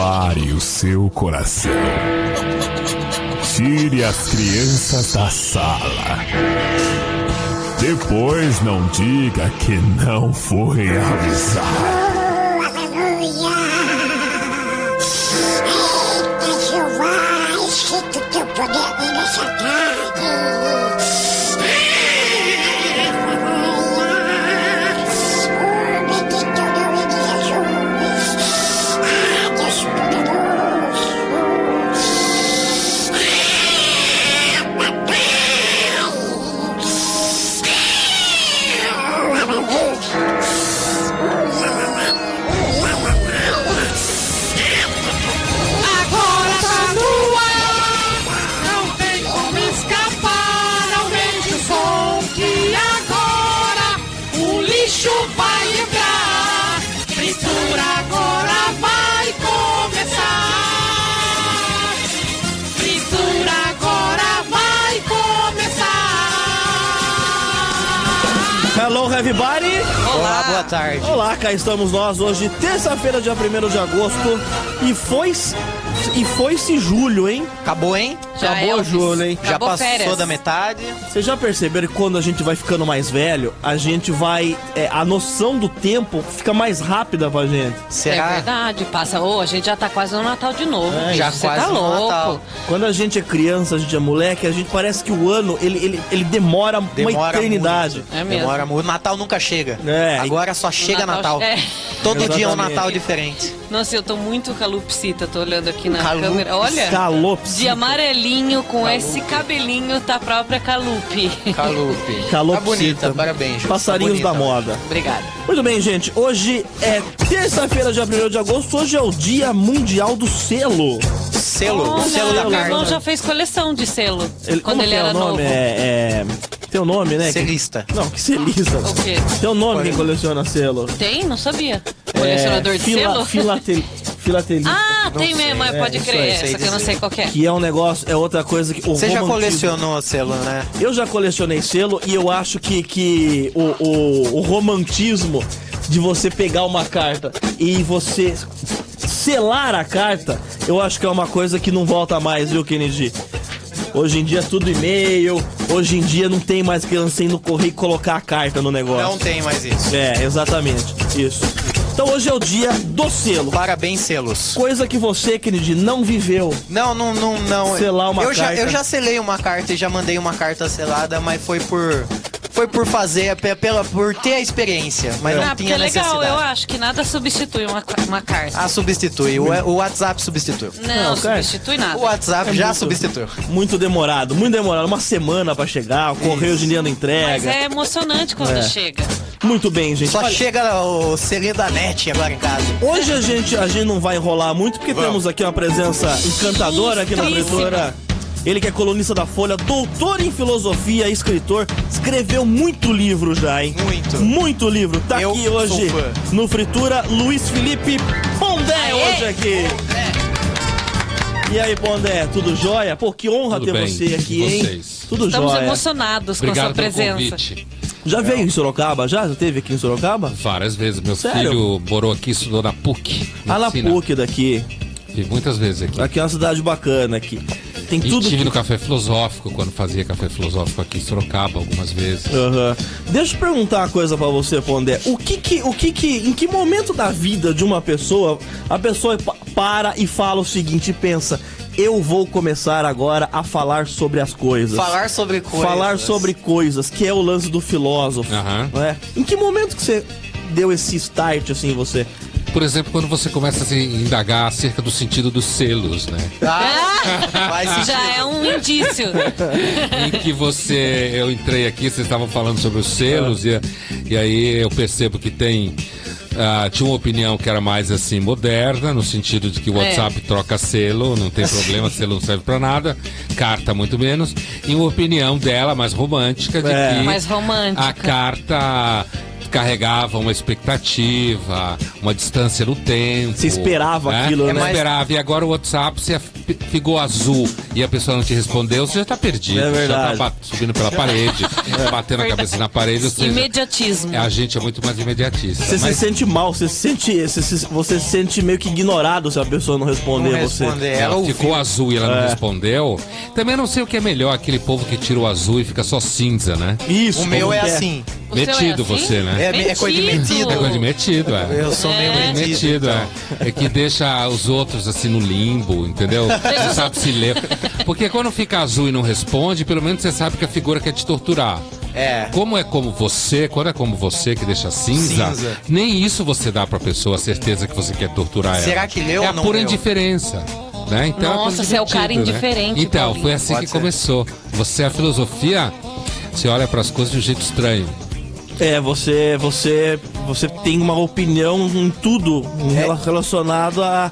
Prepare o seu coração. Tire as crianças da sala. Depois não diga que não foi avisar. Aleluia! Eita, Jeová, esquenta o teu poder aqui nessa tarde. Hello, everybody! Olá, boa tarde. Olá, cá estamos nós hoje, terça-feira, dia 1º de agosto. E foi-se julho, hein? Acabou, hein? Já Acabou julho, hein? Já passou férias. da metade. Vocês já perceberam que quando a gente vai ficando mais velho, a gente vai... a noção do tempo fica mais rápida pra gente. Será? É verdade, passa. A gente já tá quase no Natal de novo. Já Você quase tá no louco. Natal. Quando a gente é criança, a gente é moleque, a gente parece que o ano, ele demora uma eternidade. Muito. É mesmo. Demora muito. O Natal nunca chega. É, Agora só chega Natal. É. Todo dia é um Exatamente. Natal diferente. Nossa, eu tô muito calopsita, tô olhando aqui na Calupe. câmera. Olha, Calopsita. de amarelinho com esse cabelinho tá a própria Calupe. Calupe. Calopsita. Tá bonita, parabéns, Ju. Passarinhos Tá da bonita. moda. Obrigada. Muito bem, gente. Hoje é terça-feira, dia 1º de agosto. Hoje é o Dia Mundial do Selo. Selo, Olha, selo da meu irmão carta. já fez coleção de selo quando Como ele que é era o nome? novo. Tem um nome, né? Selista. Não, que selista. O quê? Tem um nome Olha. quem coleciona selo. Tem? Não sabia. Colecionador de selo? Filatelista. Ah, Não tem sei. mesmo, mas pode isso crer. aí, essa sei que eu não dizer. sei qual que é. Que é um negócio, é outra coisa que... Você já romantismo. colecionou selo, né? Eu já colecionei selo e eu acho que o romantismo de você pegar uma carta e você selar a carta, eu acho que é uma coisa que não volta mais, viu, Kennedy? Hoje em dia é tudo e-mail, hoje em dia não tem mais que ir no correio e colocar a carta no negócio. Não tem mais isso. É, exatamente, isso. Então hoje é o dia do selo. Parabéns, selos. Coisa que você, Kennedy, não viveu. Não. Selar uma carta. Eu já selei uma carta e já mandei uma carta selada, mas foi por fazer, por ter a experiência, mas não porque tinha é legal, necessidade. eu acho que nada substitui uma carta. Ah, substitui. O WhatsApp substitui. Não, cara. substitui nada. O WhatsApp já muito- substitui. Muito demorado. Uma semana pra chegar, o correio hoje em dia não Mas entrega. é emocionante quando chega. Muito bem, gente. Só Olha, chega o selinho da NET agora em casa. hoje a gente não vai enrolar muito, porque temos aqui uma presença encantadora aqui na Ilustríssima. Fritura. Ele que é colunista da Folha, doutor em filosofia, escritor, escreveu muito livro já, hein? Muito. Muito livro. Tá Eu aqui sou hoje fã. no Fritura, Luiz Felipe Pondé Aê! hoje aqui. E aí, Pondé, tudo jóia? Pô, que honra Tudo ter bem, você aqui, e hein? vocês? Tudo Estamos jóia. emocionados com a sua Obrigado pelo presença. convite. Já veio em Sorocaba? Já teve aqui em Sorocaba? Várias vezes. Meu Sério? filho morou aqui, estudou na PUC. Ah, na medicina. PUC daqui. E muitas vezes aqui. Aqui é uma cidade bacana aqui. Tem E tudo estive que... no Café Filosófico, quando fazia Café Filosófico aqui em Sorocaba algumas vezes. Aham. Deixa eu perguntar uma coisa pra você, Pondé. Em que momento da vida de uma pessoa, a pessoa para e fala o seguinte, e pensa, eu vou começar agora a falar sobre as coisas. Falar sobre coisas. Falar sobre coisas, que é o lance do filósofo. Aham. Não é? Em que momento que você deu esse start, assim, em você? Por exemplo, quando você começa a se indagar acerca do sentido dos selos, né? Faz sentido. Já é um indício. Em que eu entrei aqui, vocês estavam falando sobre os selos, e aí eu percebo que tinha uma opinião que era mais assim, moderna, no sentido de que o WhatsApp troca selo, não tem problema, selo não serve pra nada, carta muito menos, e uma opinião dela mais romântica de que Mais romântica. a carta carregava uma expectativa, uma distância no tempo. Você esperava aquilo, né? Esperava. E agora o WhatsApp, você ficou azul e a pessoa não te respondeu, você já tá perdido. É verdade. Já tá subindo pela parede, batendo a cabeça na parede. Ou seja, Imediatismo. a gente é muito mais imediatista. Você se sente mal, você se sente meio que ignorado se a pessoa não responder Não você. responder. Ela ouviu. ficou azul e ela não respondeu. Também não sei o que é melhor, aquele povo que tira o azul e fica só cinza, né? Isso. O meu como é que assim. O seu Metido é assim? você, né? É coisa de metido. É coisa de metido, é. Eu sou meio É. metido. Metido, é que deixa os outros assim no limbo, entendeu? Você sabe se ler. Porque quando fica azul e não responde, pelo menos você sabe que a figura quer te torturar. É. Como é como você, quando é como você que deixa cinza, Cinza. nem isso você dá pra pessoa a certeza que você quer torturar ela. Será que leu É ou a não pura leu? indiferença. Né? Então, é Nossa, coisa você é o cara divertida, né? indiferente, Então, Paulinho. foi assim Pode que ser. começou. Você, a filosofia, você olha pras coisas de um jeito estranho. É, você tem uma opinião em tudo relacionado a...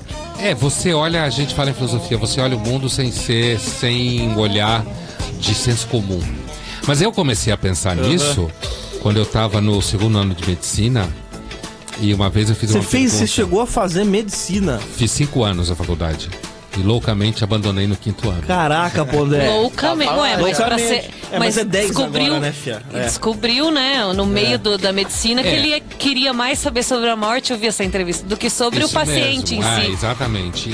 Você olha, a gente fala em filosofia, você olha o mundo sem olhar de senso comum. Mas eu comecei a pensar nisso quando eu tava no segundo ano de medicina e uma vez eu fiz uma Você pergunta. chegou a fazer medicina. Fiz 5 anos a faculdade e loucamente abandonei no 5º ano. Caraca, Pondé. Loucamente. Ué, mas pra Loucamente. ser. Mas é 10 descobriu, agora, né, fia? É. Descobriu, né, no meio da medicina, que É. ele queria mais saber sobre a morte, eu vi essa entrevista, do que sobre Isso o paciente mesmo. em si. Exatamente.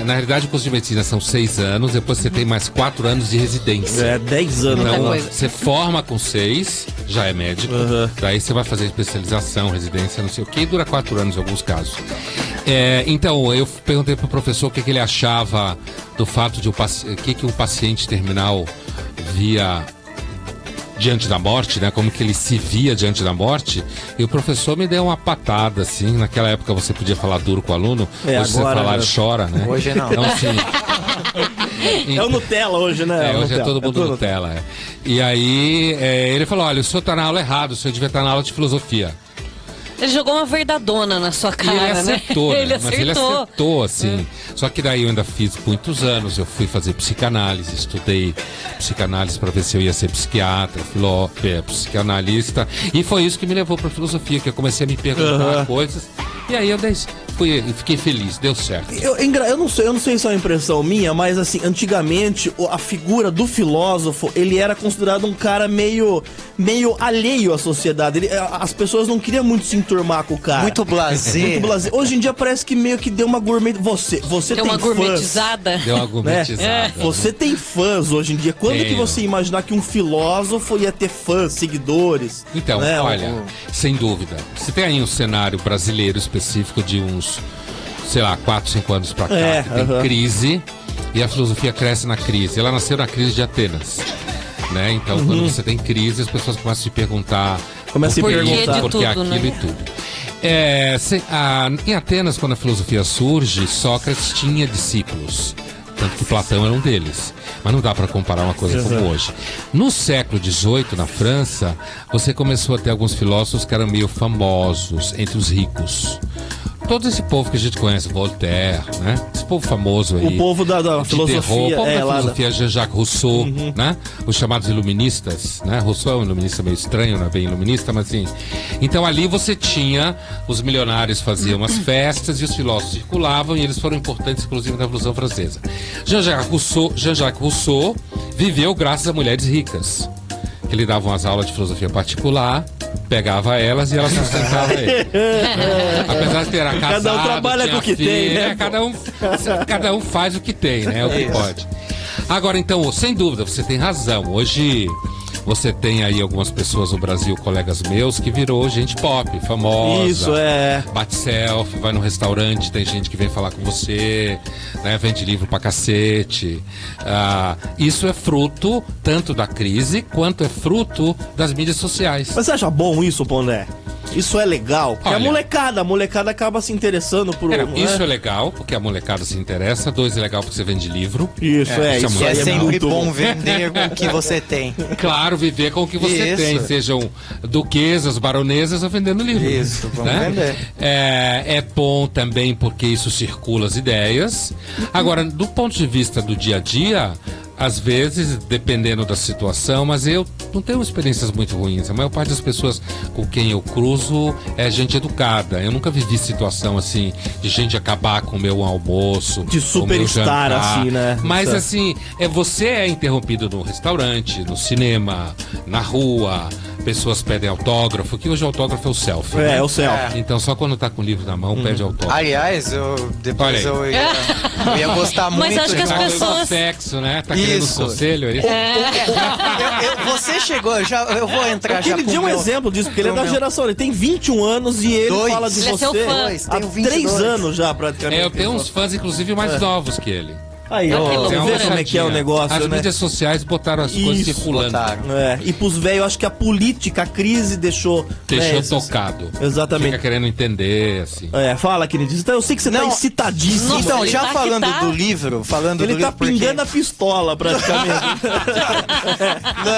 Na realidade, o curso de medicina são 6 anos, depois você tem mais 4 anos de residência. É, 10 anos. Muita Então, coisa. você forma com 6, já é médico. Daí você vai fazer especialização, residência, não sei o que, e dura 4 anos em alguns casos. Então, eu perguntei pro professor o que ele achava do fato de o que um paciente terminal via diante da morte, né? Como que ele se via diante da morte. E o professor me deu uma patada, assim. Naquela época você podia falar duro com o aluno. Hoje você agora, falar, né? ele chora, né? Hoje não. Então, assim... É o Nutella hoje, né? hoje é Nutella. todo mundo tudo Nutella. E aí, ele falou, olha, o senhor tá na aula errado, o senhor devia estar na aula de filosofia. Ele jogou uma verdadona na sua E cara, ele acertou, né? né? Ele Mas ele acertou. acertou, assim. Só que daí eu ainda fiz muitos anos, eu fui fazer psicanálise, estudei psicanálise para ver se eu ia ser psiquiatra, psicanalista. E foi isso que me levou para filosofia, que eu comecei a me perguntar coisas. E aí eu fiquei feliz, deu certo. Eu não sei se é uma impressão minha, mas assim, antigamente a figura do filósofo, ele era considerado um cara meio alheio à sociedade. As pessoas não queriam muito se enturmar com o cara. Muito blasé. Muito blasé. Hoje em dia parece que meio que deu uma gourmet. Você Deu tem uma fãs. gourmetizada. Deu uma Né? gourmetizada. Você tem fãs hoje em dia. Quando que Tenho. você ia imaginar que um filósofo ia ter fãs, seguidores? Então, né? olha, sem dúvida. Você tem aí um cenário brasileiro específico de uns, sei lá, 4, 5 anos pra cá, que tem crise, e a filosofia cresce na crise. Ela nasceu na crise de Atenas, né? Então, quando você tem crise, as pessoas começam a se perguntar Começa a se por quê, perguntar. por que De aquilo tudo, né? e tudo. Em Atenas, quando a filosofia surge, Sócrates tinha discípulos. Tanto que Platão era um deles. Mas não dá para comparar uma coisa como hoje. No século XVIII, na França, você começou a ter alguns filósofos que eram meio famosos entre os ricos. Todo esse povo que a gente conhece, Voltaire, né? Esse povo famoso aí. O povo da filosofia. O povo da lá filosofia, Jean-Jacques Rousseau, né? Os chamados iluministas, né? Rousseau é um iluminista meio estranho, não é bem iluminista, mas assim... Então ali você tinha, os milionários faziam as festas e os filósofos circulavam e eles foram importantes, inclusive, na Revolução Francesa. Jean-Jacques Rousseau viveu graças a mulheres ricas. Ele dava umas aulas de filosofia particular, pegava elas e elas sustentavam ele. Apesar de ter casado, Cada um trabalha tinha com o que filho, tem, né? Cada um faz o que tem, né? O que pode. Agora, então, sem dúvida, você tem razão. Hoje você tem aí algumas pessoas no Brasil, colegas meus, que virou gente pop, famosa. Isso, Bate selfie, vai no restaurante, tem gente que vem falar com você, né? Vende livro pra cacete. Isso é fruto tanto da crise, quanto é fruto das mídias sociais. Mas você acha bom isso, Pondé? Isso é legal? Porque Olha, a molecada acaba se interessando por... Isso é legal, porque a molecada se interessa. 2, é legal porque você vende livro. Isso É, isso isso Que é aí sempre muito bom vender o que você tem. Claro, viver com o que você Isso. tem, sejam duquesas, baronesas ou vendendo livro. Isso, vamos vender. É bom também porque isso circula as ideias. Agora, do ponto de vista do dia a dia, às vezes, dependendo da situação, mas eu não tenho experiências muito ruins. A maior parte das pessoas com quem eu cruzo é gente educada. Eu nunca vivi situação assim de gente acabar com o meu almoço, De com o meu superstar, jantar. assim, né? Mas Isso. assim, você é interrompido no restaurante, no cinema, na rua. Pessoas pedem autógrafo, que hoje o autógrafo é o selfie. né? É o selfie. Então só quando tá com o livro na mão pede autógrafo. Aliás, depois Olha eu ia gostar Mas muito. acho que as Tá pessoas- falando sexo, né? Tá querendo Isso. conselho aí? Você chegou, eu vou entrar já Ele pro deu um meu- exemplo disso, porque ele é pro da meu- geração. Ele tem 21 anos e ele Dois. fala de Ele é você seu fã. há Tenho 3 22. anos já, praticamente. Eu tenho uns fãs, inclusive, mais novos que ele. Aí, ó, que você loucura. vê como é que é o negócio, As né? mídias sociais botaram as coisas Isso, circulando. botaram. É, e pros velhos, acho que a política, a crise deixou... Deixou né, esses- tocado. Exatamente. Fica querendo entender, assim. É, fala, querido. Então, eu sei que você tá Não. excitadíssimo. Nossa, Então, ele já tá que falando tá. do livro, Ele tá porque- pingando a pistola, praticamente. Não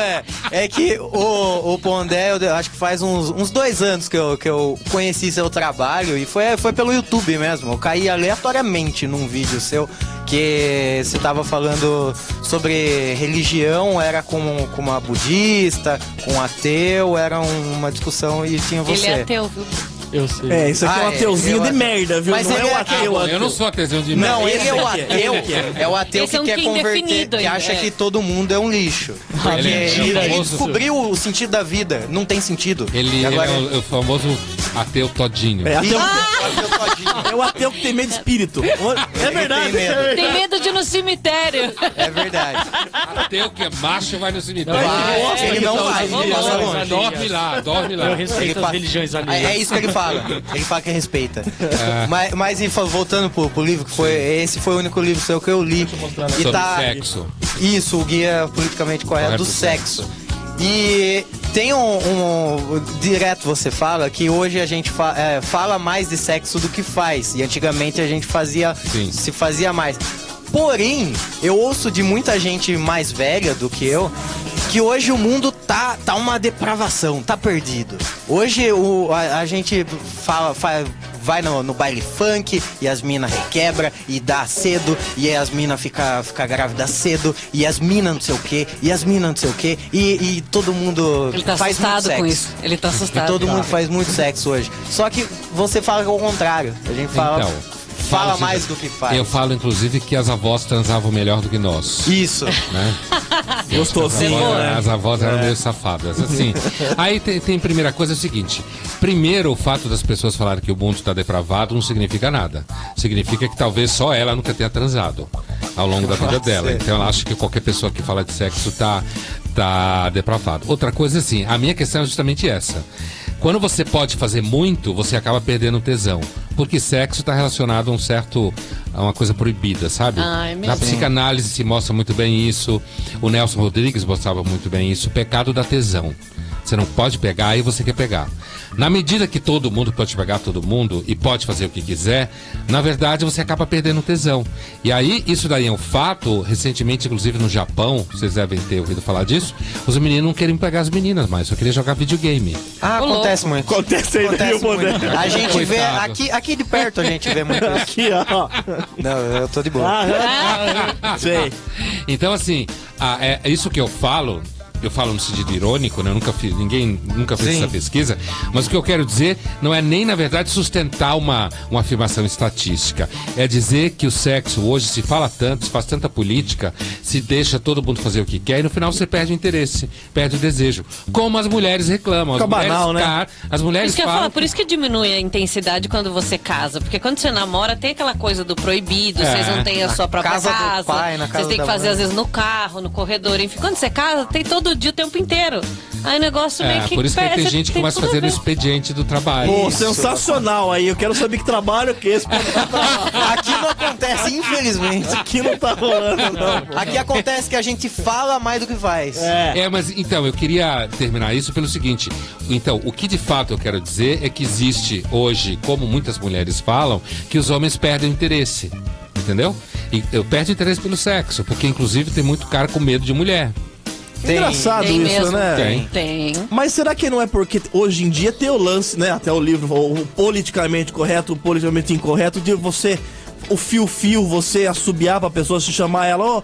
é que o Pondé, eu acho que faz uns 2 anos que eu conheci seu trabalho e foi pelo YouTube mesmo. Eu caí aleatoriamente num vídeo seu que você tava falando sobre religião, era com uma budista, com um ateu, era uma discussão e tinha você. Ele é ateu, viu? Eu sei. É, isso aqui é um Ah, ateuzinho eu de acho- merda, viu? Mas não ele é o é ateu. Bom, eu não sou ateuzinho de merda. Não, ele é o esse aqui é, ateu. esse aqui É o ateu Esse que é um quer que converter, indefinido que ainda, acha é. que todo mundo é um lixo. Porque Ele é ele famoso- descobriu o sentido da vida. Não tem sentido. Ele E agora é o famoso ateu todinho. É, ateu, Ateu todinho. é o ateu que tem medo de espírito. É verdade. tem medo. É Tem verdade. medo de ir no cemitério. É verdade. Ateu que é macho vai no cemitério. Vai, ele não vai, ele Vamos passa lá. longe. Dorme lá, dorme lá. Eu Ele respeito as fala- religiões É alheias. isso que ele fala. Ele fala que respeita. Mas e voltando pro livro, que esse foi o único livro seu que eu li. E Sobre tá. sexo. Isso, o guia politicamente correto Correto do do sexo. E tem direto você fala que hoje a gente fala mais de sexo do que faz. E antigamente a gente Sim. se fazia mais. Porém, eu ouço de muita gente mais velha do que eu que hoje o mundo tá uma depravação, tá perdido. Hoje a gente vai no baile funk e as minas requebra e dá cedo e as minas fica grávida cedo e as minas não sei o que e as minas não sei o que e todo mundo Ele tá faz muito assustado com sexo. isso. Ele tá E assustado. todo mundo faz muito sexo hoje. Só que você fala que é o contrário. A gente fala Então, falo mais de- do que faz. Eu falo, inclusive, que as avós transavam melhor do que nós. Isso. Né? Gostosinho, né? As avós eram meio safadas, assim. Aí tem primeira coisa, é o seguinte. Primeiro, o fato das pessoas falarem que o mundo está depravado não significa nada. Significa que talvez só ela nunca tenha transado ao longo da vida dela. Então ela acha que qualquer pessoa que fala de sexo tá depravado. Outra coisa, assim, a minha questão é justamente essa. Quando você pode fazer muito, você acaba perdendo o tesão. Porque sexo está relacionado a uma coisa proibida, sabe? Ah, é mesmo? Na psicanálise se mostra muito bem isso. O Nelson Rodrigues mostrava muito bem isso. O pecado da tesão. Você não pode pegar e você quer pegar. Na medida que todo mundo pode pegar todo mundo e pode fazer o que quiser, na verdade você acaba perdendo o tesão. E aí, isso daí é um fato, recentemente, inclusive no Japão, vocês devem ter ouvido falar disso, os meninos não querem pegar as meninas mais, só queriam jogar videogame. Ah, Ô, acontece muito. Acontece aí, viu, Pondé? A gente vê Coitado. aqui de perto a gente vê muito isso. Aqui, ó. Não, eu tô de boa. Sei. Então, assim, é isso que eu falo no sentido irônico, né? Ninguém nunca fez Sim. essa pesquisa, mas o que eu quero dizer não é nem, na verdade, sustentar uma afirmação estatística. É dizer que o sexo hoje se fala tanto, se faz tanta política, se deixa todo mundo fazer o que quer e no final você perde o interesse, perde o desejo. Como as mulheres reclamam. As Fica mulheres, banal, né? As mulheres Isso que eu ia falam falar, por isso que diminui a intensidade quando você casa. Porque quando você namora, tem aquela coisa do proibido, É. vocês não têm a sua própria casa casa. do pai, na Vocês casa têm que da fazer, mãe. às vezes, no carro, no corredor, enfim. Quando você casa, tem todo dia, o tempo inteiro. Aí o negócio meio que por isso que perde, tem gente que tem começa a tudo fazer a no ver. expediente do trabalho. Pô, sensacional aí. Eu quero saber que trabalho que é esse. Aqui não acontece, infelizmente. Aqui não tá rolando, não. pô. Aqui acontece que a gente fala mais do que faz. Mas então, eu queria terminar isso pelo seguinte. Então, o que de fato eu quero dizer é que existe hoje, como muitas mulheres falam, que os homens perdem o interesse. Entendeu? E eu perdo interesse pelo sexo, porque inclusive tem muito cara com medo de mulher. Engraçado Tem isso, mesmo. né? Tem. Mas será que não é porque hoje em dia tem o lance, né? Até o livro, o politicamente correto, o politicamente incorreto, de você o fio-fio, você assobiar pra pessoa, se chamar ela, ó,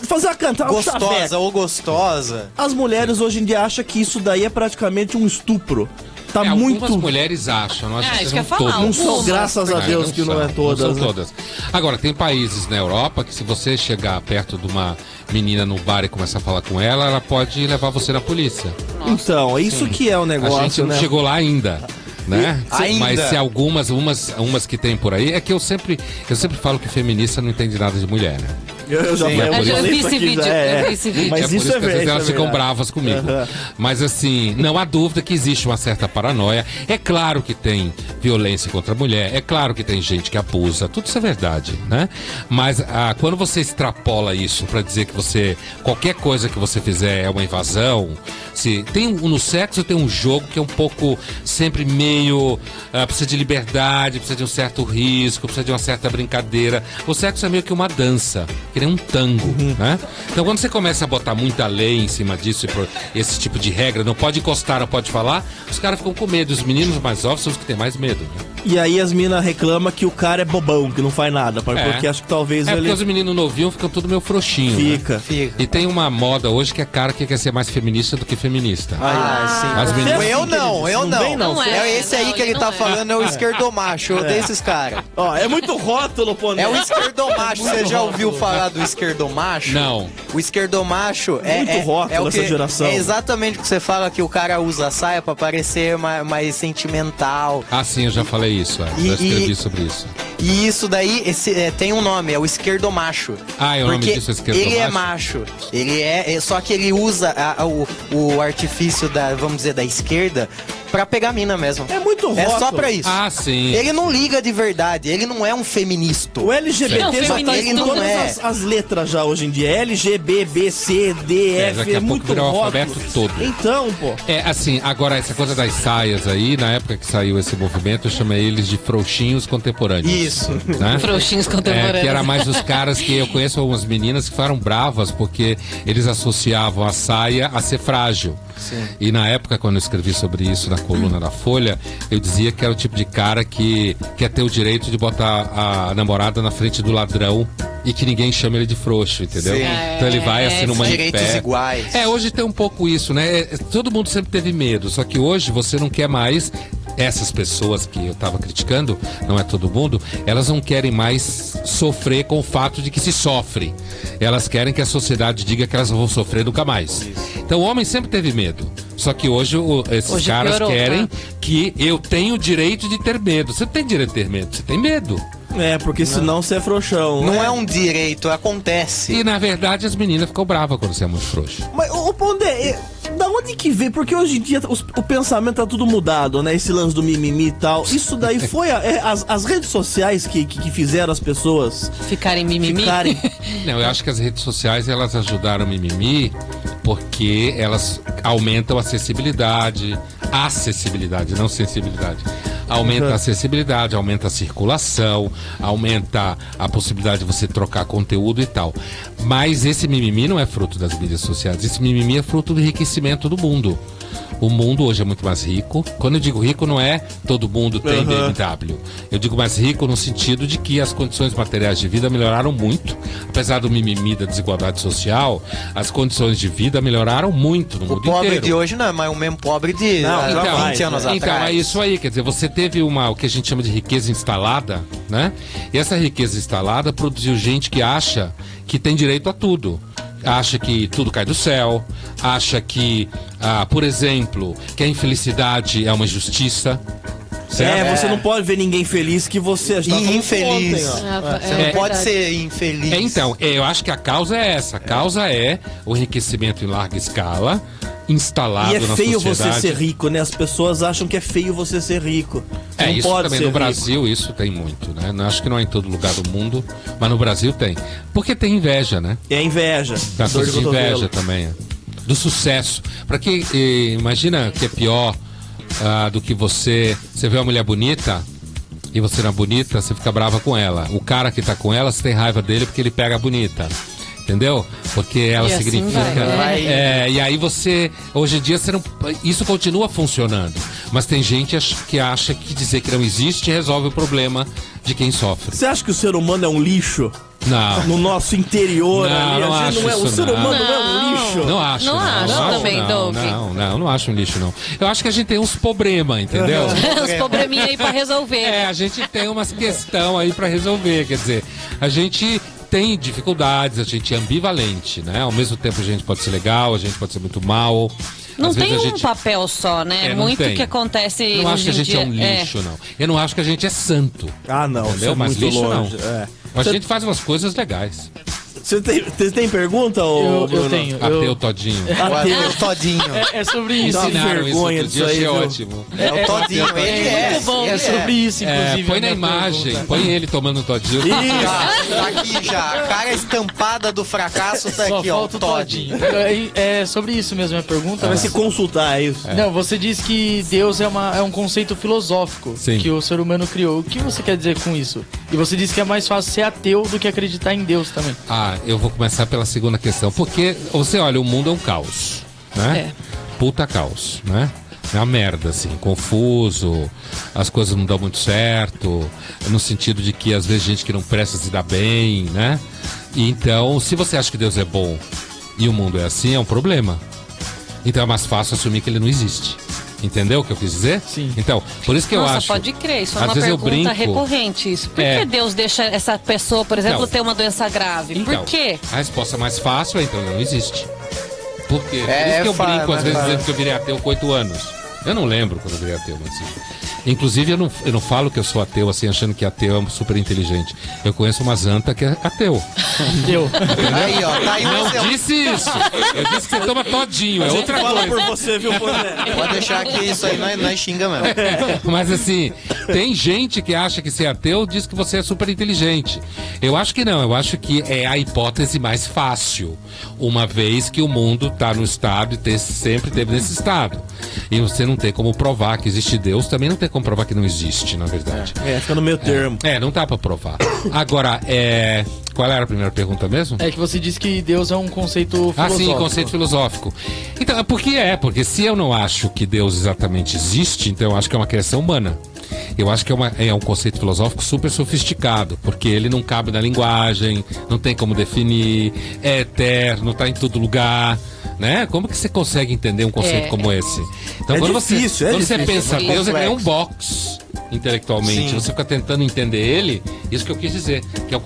fazer a cantar um chaveco. Gostosa ou gostosa. As mulheres hoje em dia acham que isso daí é praticamente um estupro. Tá muito... Algumas mulheres acham, não acho que isso que eu sejam ia falar, todas. Não são, algumas, graças a Deus, que não é todas. Não né? são todas. Agora, tem países na Europa que se você chegar perto de uma menina no bar e começar a falar com ela, ela pode levar você na polícia. Então, é isso que é o negócio, A gente não né? chegou lá ainda. Né? Ainda. Mas se umas que tem por aí, é que eu sempre falo que feminista não entende nada de mulher, né? Eu já falei, eu já falei vi isso esse aqui, vídeo, já, eu vi esse vídeo. Mas é por isso isso é que às vezes verdade. elas ficam bravas comigo. Mas assim, não há dúvida que existe uma certa paranoia. É claro que tem violência contra a mulher, é claro que tem gente que abusa, tudo isso é verdade, né? Mas quando você extrapola isso pra dizer que qualquer coisa que você fizer é uma invasão, no sexo tem um jogo que é um pouco sempre meio precisa de liberdade, precisa de um certo risco, precisa de uma certa brincadeira. O sexo é meio que uma dança, que nem um tango, né? Então quando você começa a botar muita lei em cima disso, esse tipo de regra, não pode encostar, não pode falar, os caras ficam com medo. Os meninos mais novos são os que têm mais medo, né? E aí as minas reclamam que o cara é bobão, que não faz nada, porque acho que talvez porque ele os meninos novinhos ficam tudo meio frouxinho, né? fica. E tem uma moda hoje que é cara que quer ser mais feminista do que feminista. Sim. As meninas... Eu não. vem, não. Não é, Esse aí não, que ele não tá é. falando é o esquerdomacho. Eu odeio esses caras. Ó, é muito rótulo, pô, né? É o esquerdomacho. Você já ouviu falar do esquerdomacho? Não. O esquerdomacho é Muito rótulo o essa que, geração. É exatamente o que você fala, que o cara usa a saia pra parecer mais sentimental. Ah, sim, eu já falei isso. Já escrevi sobre isso. E isso daí tem um nome, é o esquerdomacho. Ah, é o nome Porque disso, esquerdomacho? ele é macho. Ele só que ele usa o artifício vamos dizer, da esquerda pra pegar mina mesmo. É muito rótulo. É só pra isso. Ah, sim. Ele não liga de verdade, ele não é um feminista. O LGBT Não, já tá feminista em não todas é. as letras já hoje em dia. L, G, B, B, C, D, F. daqui a pouco muito virou o rótulo. alfabeto todo. Então, pô. É, assim, agora essa coisa das saias aí, na época que saiu esse movimento, eu chamei eles de frouxinhos contemporâneos. Isso. Né? Frouxinhos contemporâneos. Que era mais os caras que eu conheço algumas meninas que ficaram bravas porque eles associavam a saia a ser frágil. Sim. E na época, quando eu escrevi sobre isso na coluna da Folha, eu dizia que era o tipo de cara que quer ter o direito de botar a namorada na frente do ladrão e que ninguém chama ele de frouxo, entendeu? Sim. Então ele vai assim numa Direitos pé. iguais. Hoje tem um pouco isso, né? Todo mundo sempre teve medo, só que hoje você não quer mais. Essas pessoas que eu tava criticando, não é todo mundo, elas não querem mais sofrer com o fato de que se sofre. Elas querem que a sociedade diga que elas não vão sofrer nunca mais. Então o homem sempre teve medo. Só que hoje esses caras piorou, querem né? que eu tenho o direito de ter medo. Você não tem direito de ter medo, você tem medo. É, porque senão você é frouxão. Não né? é um direito, acontece. E na verdade as meninas ficam bravas quando você é muito frouxo. Mas, ô Pondé, da onde que vem? Porque hoje em dia o pensamento tá tudo mudado, né? Esse lance do mimimi e tal. Isso daí foi as redes sociais que fizeram as pessoas Ficarem mimimi. ficarem... Não, eu acho que as redes sociais elas ajudaram o mimimi porque elas aumentam a acessibilidade, não sensibilidade. Aumenta a acessibilidade, aumenta a circulação, aumenta a possibilidade de você trocar conteúdo e tal. Mas esse mimimi não é fruto das mídias sociais, esse mimimi é fruto do enriquecimento do mundo. O mundo hoje é muito mais rico. Quando eu digo rico, não é todo mundo tem BMW. Eu digo mais rico no sentido de que as condições materiais de vida melhoraram muito. Apesar do mimimi da desigualdade social, as condições de vida melhoraram muito no O mundo pobre inteiro. de hoje não é mais o mesmo pobre de Não, 20 anos atrás. Então, é isso aí, quer dizer, você teve o que a gente chama de riqueza instalada, né? E essa riqueza instalada produziu gente que acha que tem direito a tudo. Acha que tudo cai do céu, acha que, por exemplo, que a infelicidade é uma injustiça. Certo? você não pode ver ninguém feliz que você... a gente tava E falando infeliz. ontem, ó. Você não pode ser infeliz. Então, eu acho que a causa é essa. A causa é o enriquecimento em larga escala, instalado E é na feio sociedade. você ser rico, né? As pessoas acham que é feio você ser rico. Você não Isso pode também ser no rico. Brasil isso tem muito, né? Não acho que não é em todo lugar do mundo, mas no Brasil tem. Porque tem inveja, né? É inveja. Tá Dor de de inveja cotovelo. também. Do sucesso. Pra que imagina que é pior do que você vê uma mulher bonita e você não é bonita, você fica brava com ela. O cara que tá com ela, você tem raiva dele porque ele pega a bonita. Entendeu? Porque ela E assim significa. vai. E aí você. Hoje em dia você não. Isso continua funcionando. Mas tem gente que acha que dizer que não existe resolve o problema de quem sofre. Você acha que o ser humano é um lixo? Não. No nosso interior Não, ali? não A gente acho é, o isso, ser não. humano não é um lixo? Não acho. Não acho também, Doug. Não acho um lixo, não. Eu acho que a gente tem uns problemas, entendeu? Os probleminha aí pra resolver. A gente tem umas questão aí pra resolver. Quer dizer, a gente tem dificuldades, a gente é ambivalente, né? Ao mesmo tempo a gente pode ser legal, a gente pode ser muito mal. Não Às tem vezes um a gente... papel só, né? não Muito tem. que acontece Eu não acho que a hoje em gente é um dia. lixo, não. Eu não acho que a gente é santo. Ah, não. Entendeu? Isso é Mas muito lixo, longe. não. É. Mas a gente faz umas coisas legais. Você tem pergunta, ou Eu tenho. Ateu todinho. O Todinho. É sobre isso. Dá uma Ensinaram vergonha isso outro disso dia, aí, achei viu? ótimo. É o Todinho, ele é. Muito bom. É sobre isso, inclusive. Põe a na minha imagem, pergunta. põe ele tomando todinho. Tá aqui já. A cara estampada do fracasso tá Só aqui, ó. falta o Todinho. Todinho. É sobre isso mesmo a pergunta. Vai se consultar, é isso. Não, você diz que Deus é um conceito filosófico Sim. que o ser humano criou. O que você quer dizer com isso? E você disse que é mais fácil ser ateu do que acreditar em Deus também. Eu vou começar pela segunda questão. Porque, você olha, o mundo é um caos, né? Puta caos, né? É uma merda, assim, confuso, as coisas não dão muito certo, no sentido de que às vezes gente que não presta se dá bem, né? E então, se você acha que Deus é bom e o mundo é assim, é um problema. Então é mais fácil assumir que ele não existe. Entendeu o que eu quis dizer? Sim. Então, por isso que eu Nossa, acho... pode crer, isso é às uma vezes eu pergunta brinco- recorrente isso. Por É. que Deus deixa essa pessoa, por exemplo, Então. ter uma doença grave? Então, Por quê? a resposta mais fácil é então não existe. Por quê? Por É, isso que eu brinco às mas vezes fala. dizendo que eu virei ateu com 8 anos. Eu não lembro quando eu virei ateu, mas assim. Inclusive, eu não falo que eu sou ateu assim, achando que ateu é super inteligente. Eu conheço uma zanta que é ateu. Deu. Aí, ó. Tá aí um Não exemplo. disse isso. Eu disse que você toma todinho, é outra Fala coisa. por você, viu, Boné? Pode deixar que isso aí nós xinga mesmo. Mas assim, tem gente que acha que ser ateu diz que você é super inteligente. Eu acho que não, eu acho que é a hipótese mais fácil. Uma vez que o mundo está no estado e sempre teve nesse estado. E você não tem como provar que existe Deus, também não tem como provar que não existe, na verdade. Fica no meio termo. Não dá pra provar. Agora, qual era a primeira pergunta mesmo? É que você disse que Deus é um conceito filosófico. Sim, conceito filosófico. Então, porque se eu não acho que Deus exatamente existe, então eu acho que é uma criação humana. Eu acho que é um conceito filosófico super sofisticado, porque ele não cabe na linguagem, não tem como definir, é eterno, tá em todo lugar, né? Como que você consegue entender um conceito como esse? Então, É quando difícil, quando você pensa difícil. Deus, é um box intelectualmente. Sim. Você fica tentando entender ele, isso que eu quis dizer, que é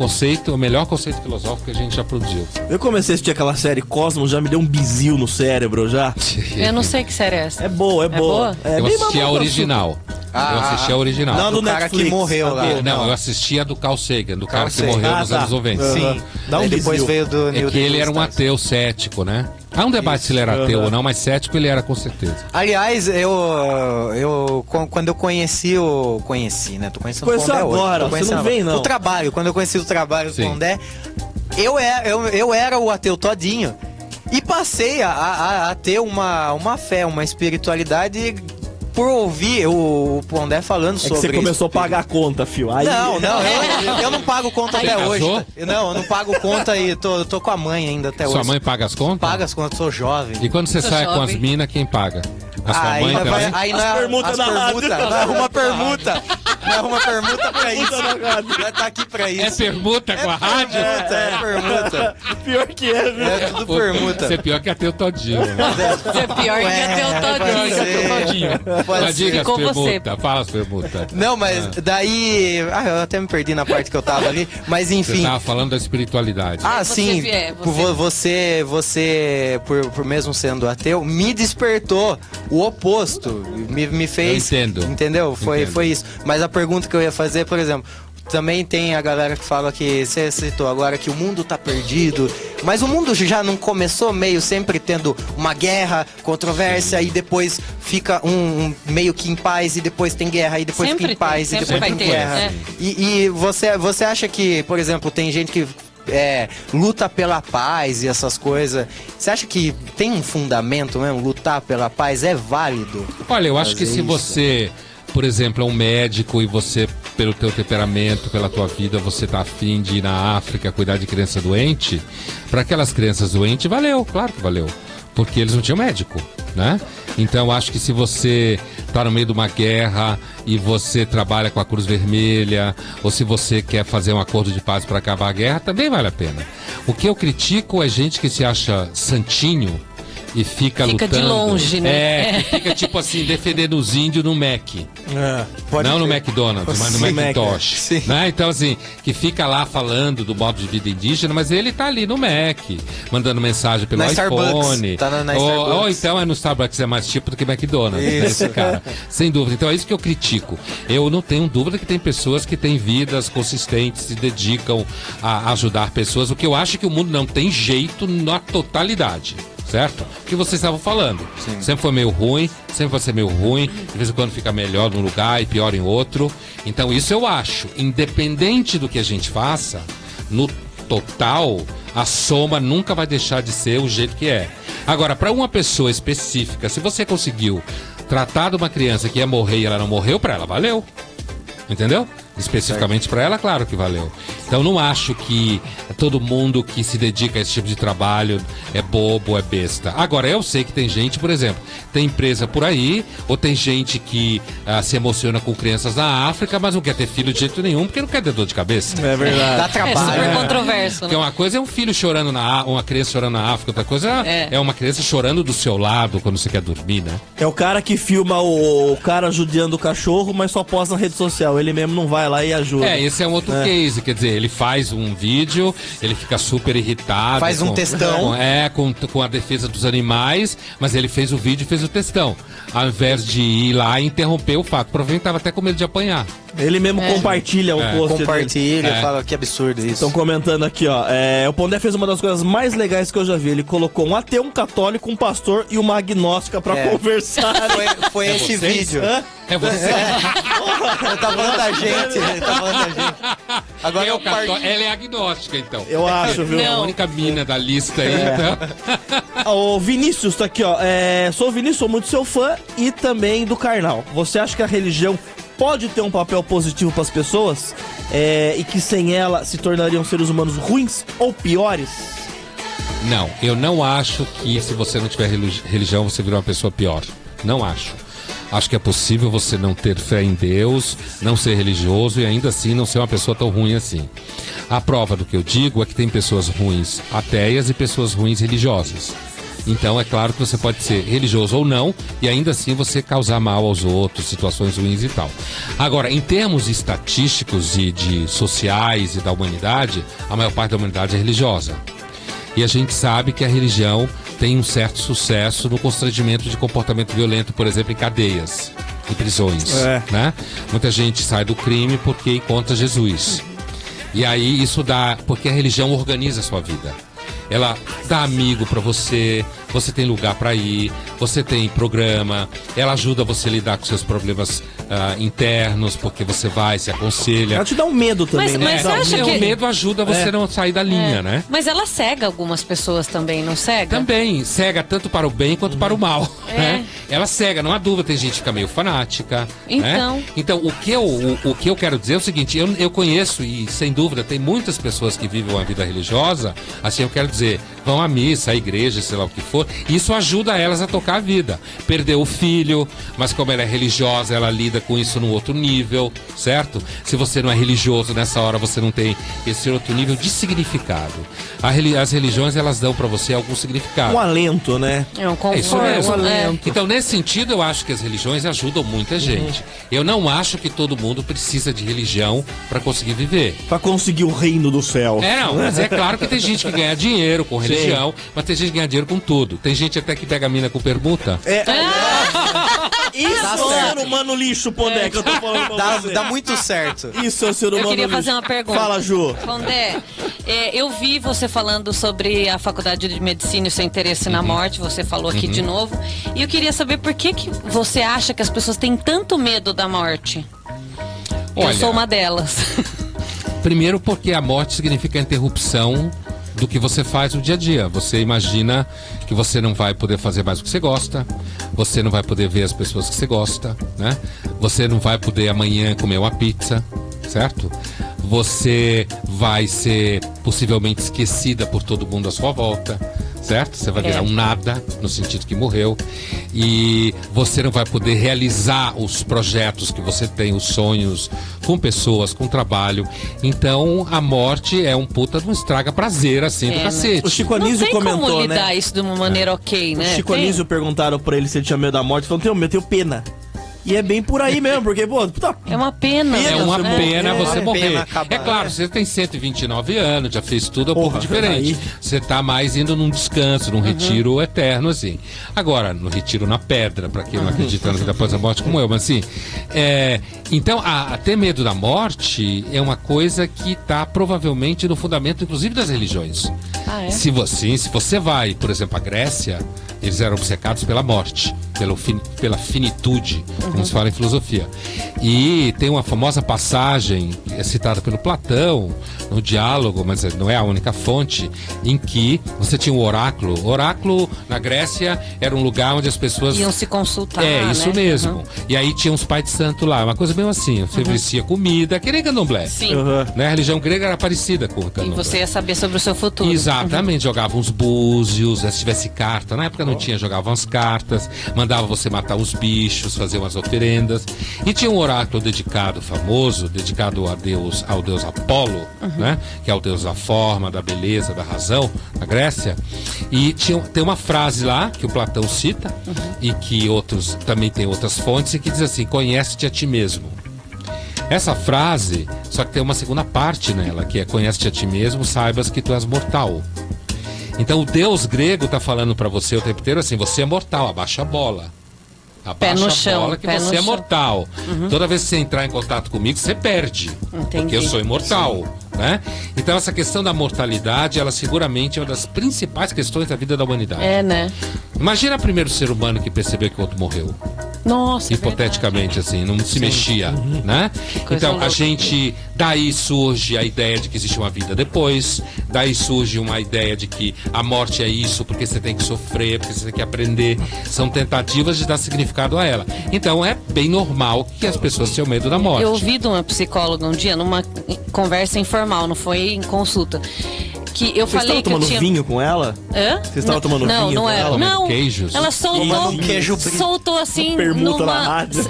o melhor conceito filosófico que a gente já produziu. Eu comecei a assistir aquela série Cosmos, já me deu um bizil no cérebro, já. Eu não sei que série é essa. É boa, é boa. boa? É Eu bem assisti a mamão, original. Eu assisti a original. Não, Do do cara Netflix. que morreu lá. Não, eu assisti a do Carl Sagan, do cara que Sagan. morreu Ah, nos tá. anos 90. Sim. Dá um Aí depois bizil. veio do É Neil que ele era um deGrasse ateu cético, né? Há um debate se ele era ateu Uhum. ou não, mas cético ele era com certeza. Aliás, quando eu conheci o... Conheci, né? Tô conhecendo Conheceu o Pondé hoje. agora, Tô você conhecendo não vem, não. O trabalho, quando eu conheci o trabalho do Sim. Pondé, eu era o ateu todinho. E passei a ter uma fé, uma espiritualidade por ouvir o Pondé falando É que sobre você isso. começou a pagar a conta, fio. Aí... Não, eu não pago conta Você até casou? hoje. Não, eu não pago conta e tô com a mãe ainda até Sua hoje. mãe paga as contas? Paga as contas, sou jovem. E quando você Sou sai com as jovem. minas, quem paga? A sua Aí mãe nós também? aí As permutas da rádio. Não arruma permuta. Não arruma permuta pra isso. da rádio. Vai tá aqui pra É isso. permuta com a rádio? É permuta. Pior que é, viu? É tudo permuta. Você é pior que ateu todinho. Né? Você é pior que até o Todinho. Todinho. Pode Mas ser. diga as Com você. permutas, fala as permutas. Não, mas daí... eu até me perdi na parte que eu tava ali. Mas Você enfim... tava falando da espiritualidade. Você Sim, vier, você por mesmo sendo ateu, me despertou o oposto, me fez... Eu entendo. Entendeu? Entendo. Foi isso. Mas a pergunta que eu ia fazer, por exemplo, também tem a galera que fala que, você citou agora, que o mundo tá perdido, mas o mundo já não começou meio sempre tendo uma guerra, controvérsia, e depois fica meio que em paz, e depois tem guerra, e depois Sempre fica em paz, tem, e sempre depois tem vai ter, guerra. né? E você acha que, por exemplo, tem gente que luta pela paz e essas coisas. Você acha que tem um fundamento mesmo? Lutar pela paz é válido? Olha, eu acho que fazer se isso. você por exemplo, é um médico e você, pelo teu temperamento, pela tua vida, você tá afim de ir na África cuidar de criança doente, para aquelas crianças doentes, valeu, claro que valeu. Porque eles não tinham médico, né? Então, acho que se você tá no meio de uma guerra e você trabalha com a Cruz Vermelha, ou se você quer fazer um acordo de paz para acabar a guerra, também vale a pena. O que eu critico é gente que se acha santinho e fica lutando. de longe, né? Que fica tipo assim, defendendo os índios no Mac. Pode Não no crer. McDonald's, mas no Sim, Macintosh. Sim. Né? Então, assim, que fica lá falando do modo de vida indígena, mas ele tá ali no Mac, mandando mensagem pelo Na iPhone. Starbucks. Tá na Starbucks. Ou então é no Starbucks, é mais tipo do que McDonald's, né, esse cara. Sem dúvida. Então é isso que eu critico. Eu não tenho dúvida que tem pessoas que têm vidas consistentes, se dedicam a ajudar pessoas. O que eu acho é que o mundo não tem jeito na totalidade. Certo? O que vocês estavam falando. Sim. Sempre foi meio ruim, sempre vai ser meio ruim, de vez em quando fica melhor num lugar e pior em outro. Então isso eu acho, independente do que a gente faça, no total, a soma nunca vai deixar de ser o jeito que é. Agora, para uma pessoa específica, se você conseguiu tratar de uma criança que ia morrer e ela não morreu, para ela valeu. Entendeu? Especificamente para ela, claro que valeu. Então não acho que todo mundo que se dedica a esse tipo de trabalho é bobo, é besta. Agora, eu sei que tem gente, por exemplo, tem empresa por aí, ou tem gente que se emociona com crianças na África, mas não quer ter filho de jeito nenhum, porque não quer ter dor de cabeça. É verdade. Dá É trabalho. super controverso, Porque né? uma coisa é um filho chorando uma criança chorando na África, outra coisa é uma criança chorando do seu lado quando você quer dormir, né? É o cara que filma o cara judiando o cachorro, mas só posta na rede social. Ele mesmo não vai lá e ajuda. Esse é um outro case, quer dizer, ele faz um vídeo, ele fica super irritado. Faz um textão. Com a defesa dos animais, mas ele fez o vídeo e fez o textão. Ao invés de ir lá e interromper o fato. Provavelmente estava até com medo de apanhar. Ele mesmo compartilha o post dele. Compartilha, fala que absurdo isso. Estão comentando aqui, ó. O Pondé fez uma das coisas mais legais que eu já vi. Ele colocou um ateu, um católico, um pastor e uma agnóstica pra conversar. Foi esse vocês? vídeo. É você. Ele tá falando da gente. Ele tá falando da gente. Agora eu Ela é agnóstica, então. Eu acho, viu? É a única mina da lista aí, então. O Vinícius tá aqui, ó. Sou o Vinícius, sou muito seu fã e também do Karnal. Você acha que a religião pode ter um papel positivo pras pessoas? E que sem ela se tornariam seres humanos ruins ou piores? Não, eu não acho que se você não tiver religião, você vira uma pessoa pior. Não acho. Acho que é possível você não ter fé em Deus, não ser religioso e ainda assim não ser uma pessoa tão ruim assim. A prova do que eu digo é que tem pessoas ruins ateias e pessoas ruins religiosas. Então é claro que você pode ser religioso ou não e ainda assim você causar mal aos outros, situações ruins e tal. Agora, em termos estatísticos e de sociais e da humanidade, a maior parte da humanidade é religiosa. E a gente sabe que a religião tem um certo sucesso no constrangimento de comportamento violento, por exemplo, em cadeias, em prisões, né? Muita gente sai do crime porque encontra Jesus. E aí isso dá, porque a religião organiza a sua vida. Ela dá amigo pra você, você tem lugar pra ir, você tem programa, ela ajuda você a lidar com seus problemas internos, porque você vai, se aconselha. Ela te dá um medo também, Mas você acha O que... medo ajuda você a não sair da linha, né? Mas ela cega algumas pessoas também, não cega? Também, cega tanto para o bem quanto para o mal, né? Ela cega, não há dúvida, tem gente que fica meio fanática, Então. né? Então, o que eu quero dizer é o seguinte, eu conheço e, sem dúvida, tem muitas pessoas que vivem uma vida religiosa, assim, eu quero dizer, vão à missa, à igreja, sei lá o que for, e isso ajuda elas a tocar a vida. Perdeu o filho, mas como ela é religiosa, ela lida com isso num outro nível, certo? Se você não é religioso nessa hora, você não tem esse outro nível de significado. As religiões, elas dão pra você algum significado. Um alento, né? É um É conforto. isso mesmo. É. Então, nesse sentido, eu acho que as religiões ajudam muita gente. Eu não acho que todo mundo precisa de religião pra conseguir viver. Pra conseguir o reino do céu. Não, mas é claro que tem gente que ganha dinheiro com religião, mas tem gente que ganha dinheiro com tudo. Tem gente até que pega a mina com permuta. Isso é o ser humano lixo, Pondé, que eu tô falando pra você. Dá muito certo. Isso é o ser humano Eu queria lixo. fazer uma pergunta. Fala, Ju. Pondé, eu vi você falando sobre a faculdade de medicina e seu interesse na morte, você falou aqui de novo. E eu queria saber por que você acha que as pessoas têm tanto medo da morte? Eu Olha, sou uma delas. Primeiro porque a morte significa a interrupção do que você faz no dia a dia. Você imagina que você não vai poder fazer mais o que você gosta, você não vai poder ver as pessoas que você gosta, né? Você não vai poder amanhã comer uma pizza, certo? Você vai ser possivelmente esquecida por todo mundo à sua volta, certo? Você vai virar um nada, no sentido que morreu. E você não vai poder realizar os projetos que você tem, os sonhos, com pessoas, com trabalho. Então, a morte é um puta de um estraga prazer, assim, do cacete. O Chico Não Anísio tem como comentou, lidar né? isso de uma maneira ok, né? O Chico Tem? Anísio perguntaram pra ele se ele tinha medo da morte. Ele falou, não tenho medo, eu tenho pena. E é bem por aí mesmo, porque, pô, puta, É uma pena. É uma você pena morrer. você É uma morrer. pena acabar. É claro, você tem 129 anos, já fez tudo um pouco Porra, diferente. aí. Você tá mais indo num descanso, num retiro eterno, assim. Agora, no retiro na pedra, pra quem não acredita na vida após a morte, como eu, mas assim. Então, ter medo da morte é uma coisa que tá provavelmente no fundamento, inclusive, das religiões. Ah, é? Se você vai, por exemplo, à Grécia, eles eram obcecados pela morte, pela finitude, como se fala em filosofia. E tem uma famosa passagem, que é citada pelo Platão, no diálogo, mas não é a única fonte, em que você tinha um oráculo. O oráculo, na Grécia, era um lugar onde as pessoas... Iam se consultar, isso né? mesmo. Uhum. E aí tinha uns pais de santo lá, uma coisa meio assim, oferecia comida, que nem candomblé. Sim. Né? A religião grega era parecida com o E candomblé. você ia saber sobre o seu futuro. Exatamente, jogavam uns búzios, se tivesse carta, na época não tinha, jogavam as cartas, mandava você matar os bichos, fazer umas oferendas. E tinha um oráculo dedicado, famoso, dedicado ao deus Apolo, né? Que é o deus da forma, da beleza, da razão, na Grécia. E tem uma frase lá, que o Platão cita, e que outros também tem outras fontes, e que diz assim: conhece-te a ti mesmo. Essa frase, só que tem uma segunda parte nela, que é conhece-te a ti mesmo, saibas que tu és mortal. Então o deus grego tá falando pra você o tempo inteiro assim: você é mortal, abaixa a bola. Pé no Abaixa a chão, bola que pé você no é chão. mortal. Toda vez que você entrar em contato comigo, você perde. Entendi. Porque eu sou imortal, né? Então essa questão da mortalidade, ela seguramente é uma das principais questões da vida da humanidade. É, né? Imagina o primeiro ser humano que percebeu que o outro morreu. Nossa, Hipoteticamente, assim, não se mexia, né? coisa Então, louca. a gente... Daí surge a ideia de que existe uma vida depois. Daí surge uma ideia de que a morte é isso, porque você tem que sofrer, porque você tem que aprender. São tentativas de dar significado a ela. Então, é bem normal que as pessoas tenham medo da morte. Eu ouvi de uma psicóloga um dia, numa conversa informal, não foi em consulta, que eu Vocês falei estavam que eu tomando tinha... vinho com ela? Hã? Vocês estavam tomando não, vinho não com era. ela? Não, Queijos? ela soltou, Um queijo brie. soltou assim, Permuta na rádio.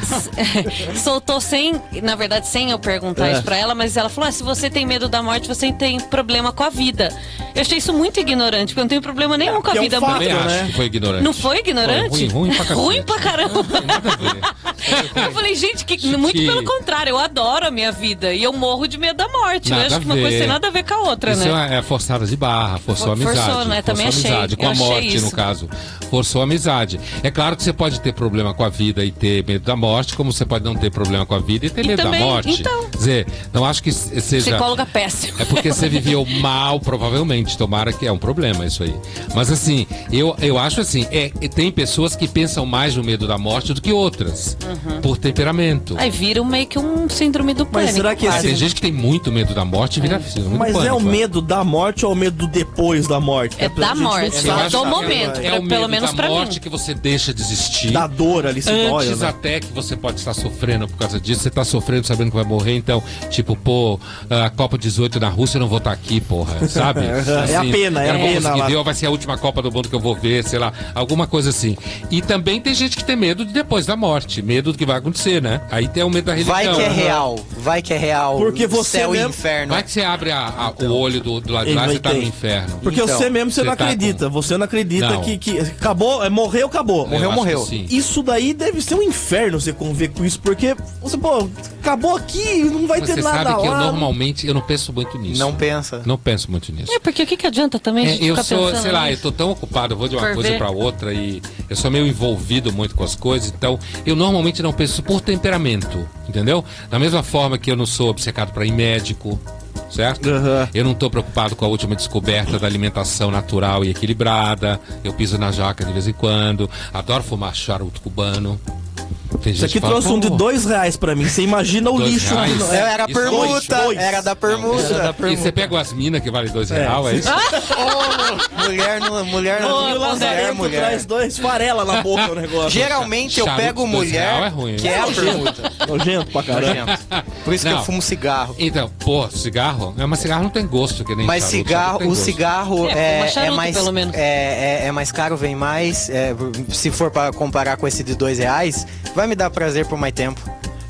soltou sem, na verdade, sem eu perguntar isso pra ela, mas ela falou: se você tem medo da morte, você tem problema com a vida. Eu achei isso muito ignorante, porque eu não tenho problema nenhum com a que é um vida. fato, Também né? acho que foi ignorante. Não foi ignorante? Foi ruim pra cacete. Ruim pra caramba. Nada a ver. Eu falei, gente, muito que- pelo contrário, eu adoro a minha vida e eu morro de medo da morte. Nada eu acho a que uma coisa ver. tem nada a ver com a outra, Isso né? é forçada de barra, forçou a Forçou, amizade. né? Também Forçou a achei. amizade, com Eu a achei morte, isso. no caso. Forçou a amizade. É claro que você pode ter problema com a vida e ter medo da morte, como você pode não ter problema com a vida e ter E medo também, da morte. então. Quer dizer, não acho que seja... Psicóloga péssima. É porque você viveu mal, provavelmente. Tomara que é um problema isso aí. Mas assim, eu acho assim, tem pessoas que pensam mais no medo da morte do que outras. Por temperamento. Aí vira meio que um síndrome do pânico. Mas será que Ah, esse... tem gente que tem muito medo da morte e vira síndrome do Mas é pânico, o medo da morte ou o medo do depois da morte? É da A gente não morte, sabe. Eu do acho que momento, é o medo pelo menos da pra morte mim. que você deixa de existir. Da dor ali, se dói, Antes né? até que você pode estar sofrendo por causa disso. Você tá sofrendo sabendo que vai morrer, então, tipo, pô, a Copa 18 na Rússia eu não vou estar aqui, porra, sabe? É a pena, é eu a não vou pena conseguir lá. ver, ou vai ser a última Copa do Mundo que eu vou ver, sei lá, alguma coisa assim. E também tem gente que tem medo de depois da morte, medo do que vai acontecer, né? Aí tem o medo da religião. Vai que é real. Vai que é real. Porque você Céu mesmo- e inferno. Vai que você abre o olho do lado de lá e você tá no Inventei. inferno. Porque Então, você mesmo, você você não tá acredita. Você não acredita Não. que acabou, morreu, acabou. Eu acho morreu. que sim. Isso daí deve ser um inferno você conviver com isso, porque você, pô, acabou aqui, não vai Mas ter você nada sabe que eu lá. normalmente eu não penso muito nisso. Não pensa. Não penso muito nisso. É, porque o que adianta também a gente Eu ficar sou, pensando sei lá, eu nisso? tô tão ocupado, eu vou de uma Por coisa ver. pra outra e eu sou meio envolvido muito com as coisas, então eu normalmente não penso por temperamento, entendeu? Da mesma forma que eu não sou obcecado pra ir médico, certo? Aham. Eu não tô preocupado com a última descoberta da alimentação natural e equilibrada, eu piso na jaca de vez em quando, adoro fumar charuto cubano. Tem Isso gente aqui que fala, trouxe um de pô, R$2 pra mim. Você imagina o R$2? lixo. Era a Isso, permuta, dois. era da permuta. E você pega as minas que vale R$2, é isso? Mulher não, mulher E o não, lazarento mulher. traz 2 farela na boca o negócio. Geralmente eu Charuto pego R$2 mulher é ruim, que hein? é a permuta. Nojento pra caramba. Nojento. Por isso que Não. eu fumo cigarro. Então, pô, cigarro? Mas cigarro não tem gosto, que nem Mas charuto, cigarro, charuto tem o gosto. cigarro É, é charuto, mais pelo menos. é mais caro, vem mais. Se for pra comparar com esse de R$2, vai me dar prazer por mais tempo.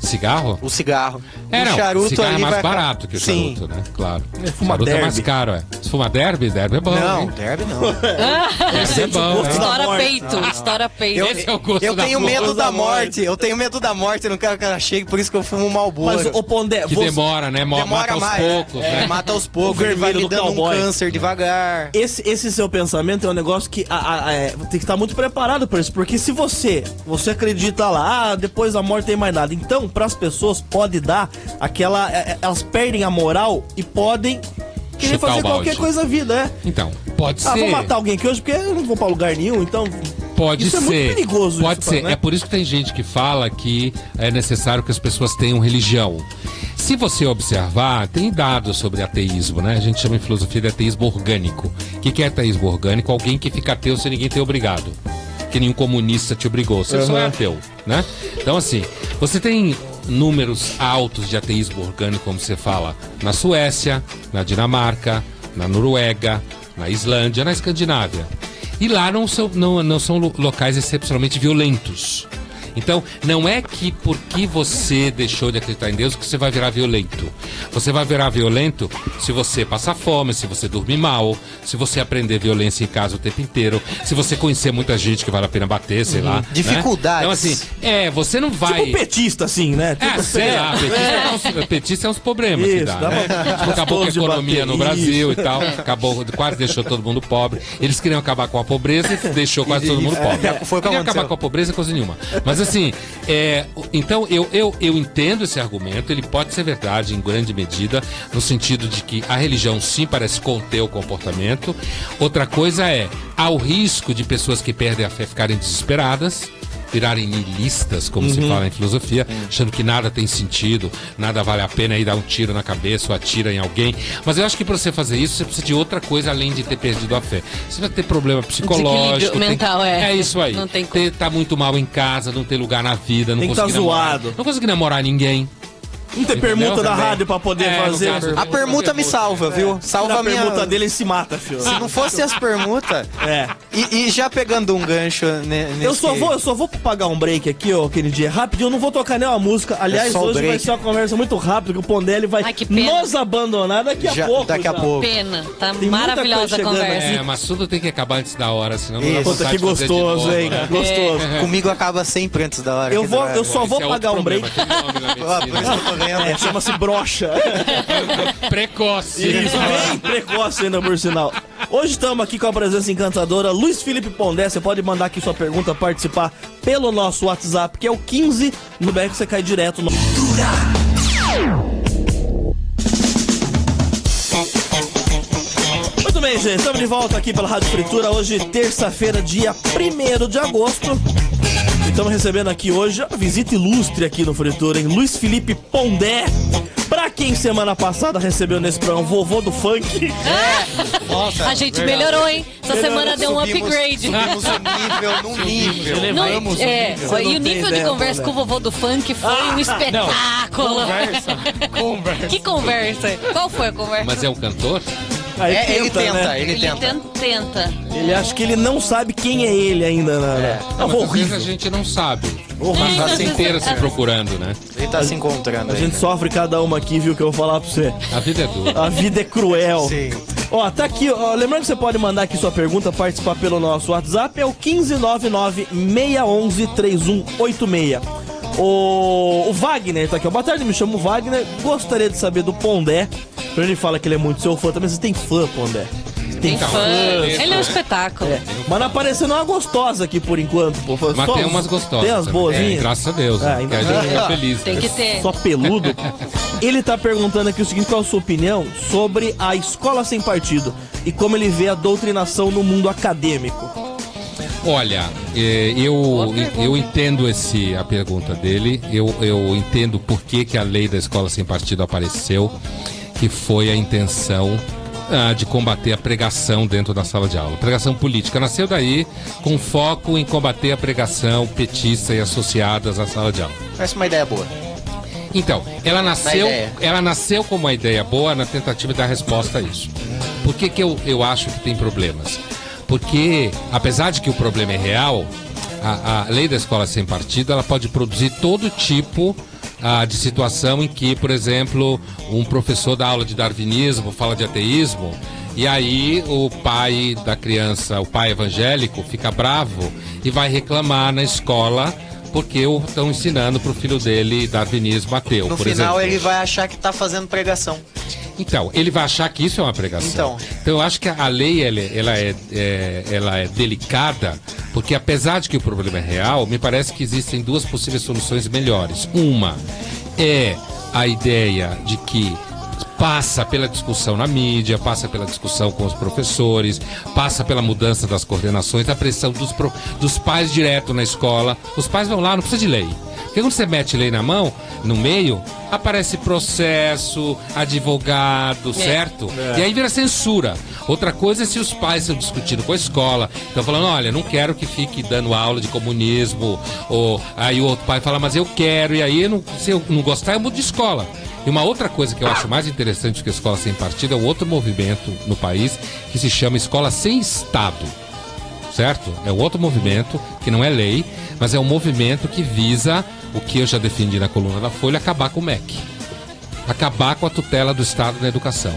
Cigarro? O cigarro. Não, o charuto cigarro ali é mais vai barato que o Sim. charuto, né? Claro. fuma charuto é derby. mais caro, é. Se fuma derby é bom, Não, hein? derby não. Derby é bom, né? Estoura morte. peito, estoura peito. Esse é o gosto Eu da tenho morte. medo da da morte. morte. Eu tenho medo da morte. Eu não quero que ela chegue, por isso que eu fumo Marlboro. Mas, ô Pondé, Que você- demora, né? Mata Demora aos mais. poucos, né? Mata aos O poucos. Ele vai vermelho me do dando um cowboy. câncer devagar. esse seu pensamento é um negócio que tem que estar muito preparado para isso, porque se você acredita lá, depois da morte tem mais nada, então para as pessoas pode dar aquela, elas perdem a moral e podem querer Chutar fazer o balde. qualquer coisa na vida, Então, pode ser. vou matar alguém aqui hoje porque eu não vou para lugar nenhum, então Pode isso ser. é muito perigoso. Pode isso, ser. né? É por isso que tem gente que fala que é necessário que as pessoas tenham religião. Se você observar, tem dados sobre ateísmo, né? A gente chama em filosofia de ateísmo orgânico. O que é ateísmo orgânico? Alguém que fica ateu sem ninguém ter obrigado. Que nenhum comunista te obrigou. Você só é ateu, né? Então, assim, você tem números altos de ateísmo orgânico, como você fala, na Suécia, na Dinamarca, na Noruega, na Islândia, na Escandinávia. E lá não são locais excepcionalmente violentos. Então, não é que porque você deixou de acreditar em Deus que você vai virar violento. Você vai virar violento se você passar fome, se você dormir mal, se você aprender violência em casa o tempo inteiro, se você conhecer muita gente que vale a pena bater, sei lá. né? Dificuldades. Então, assim, você não vai... Tipo petista, assim, né? Tipo, sei lá, petista é uns problemas que Isso, dá, dá né? pra- Tipo, acabou com a gostoso de economia bater, no Brasil e tal, quase deixou todo mundo pobre. Eles queriam acabar com a pobreza e deixou quase todo mundo pobre. Foi o que Queria aconteceu. acabar com a pobreza, coisa nenhuma. Mas assim, então eu entendo esse argumento, ele pode ser verdade em grande medida, no sentido de que a religião sim parece conter o comportamento. Outra coisa há o risco de pessoas que perdem a fé ficarem desesperadas, virarem nihilistas, como se fala em filosofia, achando que nada tem sentido, nada vale a pena ir dar um tiro na cabeça ou atira em alguém. Mas eu acho que para você fazer isso, você precisa de outra coisa além de ter perdido a fé. Você vai ter problema psicológico. Desequilíbrio mental, É isso aí. Não tem como. Tá muito mal em casa, não ter lugar na vida, não Tem que conseguir tá namorar. zoado. Não conseguir namorar ninguém. Não tem permuta da Também. rádio pra poder É, no fazer. caso, A permuta me salva, viu? Salva Na a minha... permuta dele, ele se mata, filho. Se não fosse as permutas... É. E já pegando um gancho nesse... Eu só vou pagar um break aqui, ó, aquele dia rapidinho. Eu não vou tocar nenhuma música. Aliás, só o hoje vai break. ser uma conversa muito rápida, que o Pondelli vai Ai, que pena. nos abandonar daqui a Já- pouco. daqui a já. pouco. Pena, tá Tem muita maravilhosa a coisa chegando conversa. É, mas tudo tem que acabar antes da hora, senão não dá Isso. Puta, vontade que de fazer de gostoso, novo, hein? né? Gostoso. Comigo acaba sempre antes da hora. Eu só vou Esse é pagar outro um break. problema, tem nome na Ó, por isso medicina. que eu tô vendo. É, chama-se brocha. Precoce. Isso, bem precoce ainda, por sinal. Hoje estamos aqui com a presença encantadora Luiz Felipe Pondé. Você pode mandar aqui sua pergunta, participar pelo nosso WhatsApp, que é o 15. No BR você cai direto no... Muito bem, gente. Estamos de volta aqui pela Rádio Fritura. Hoje, terça-feira, dia 1º de agosto. Estamos recebendo aqui hoje a visita ilustre aqui no Fritura, hein? Luiz Felipe Pondé. Pra quem semana passada recebeu nesse programa vovô do funk. Nossa, A gente melhorou, hein? Essa semana deu um upgrade. Subimos o nível num nível. Não, Elevamos Você e não o tem nível ideia, de conversa Pondé. com o vovô do funk foi um espetáculo. Conversa. Que conversa? Qual foi a conversa? Mas é um cantor? Aí Ele tenta, né? ele tenta. tenta. Ele acha que ele não sabe quem é ele ainda. Não, mas às vezes horrível. a gente não sabe. Horrível. Tá inteira se procurando, né? Ele tá se encontrando A gente ainda. sofre cada uma aqui, viu, que eu vou falar pra você. A vida é dura. A vida é cruel. Sim. Ó, tá aqui, ó, lembrando que você pode mandar aqui sua pergunta, participar pelo nosso WhatsApp, é o 15996113186. O Wagner tá aqui, ó. Boa tarde, me chamo Wagner. Gostaria de saber do Pondé. Ele fala que ele é muito seu fã, também você tem fã, Pondé. Tem Então, fã. ele- Ele é um espetáculo. É. Mas não apareceu uma gostosa aqui por enquanto, pô. Mas tem umas gostosas. Tem as também. boazinhas? Graças a Deus. Ah, Né? ainda Que a gente bem. fica feliz. Tem que ter. Só peludo. Ele tá perguntando aqui o seguinte: qual a sua opinião sobre a escola sem partido e como ele vê a doutrinação no mundo acadêmico? Olha, eu entendo a pergunta dele, eu entendo por que a lei da escola sem partido apareceu, que foi a intenção de combater a pregação dentro da sala de aula. Pregação política nasceu daí com foco em combater a pregação petista e associadas à sala de aula. Parece uma ideia boa. Então, ela nasceu como uma ideia boa na tentativa de dar resposta a isso. Por que eu acho que tem problemas? Porque, apesar de que o problema é real, a lei da escola sem partido, ela pode produzir todo tipo de situação em que, por exemplo, um professor da aula de darwinismo fala de ateísmo, e aí o pai da criança, o pai evangélico, fica bravo e vai reclamar na escola porque estão ensinando pro filho dele darwinismo ateu, No por final exemplo. ele vai achar que tá fazendo pregação. Então, ele vai achar que isso é uma pregação. Então eu acho que a lei ela é delicada, porque apesar de que o problema é real, me parece que existem duas possíveis soluções melhores. Uma é a ideia de que passa pela discussão na mídia, passa pela discussão com os professores, passa pela mudança das coordenações, a pressão dos pais direto na escola. Os pais vão lá, não precisa de lei. Porque quando você mete lei na mão, no meio, aparece processo, advogado, certo? E aí vira censura. Outra coisa é se os pais estão discutindo com a escola, estão falando, olha, não quero que fique dando aula de comunismo, ou aí o outro pai fala, mas eu quero, e aí se eu não gostar, eu mudo de escola. E uma outra coisa que eu acho mais interessante que a escola sem partido é um outro movimento no país que se chama Escola Sem Estado. Certo? É um outro movimento que não é lei, mas é um movimento que visa o que eu já defendi na coluna da Folha, acabar com o MEC. Acabar com a tutela do Estado na educação.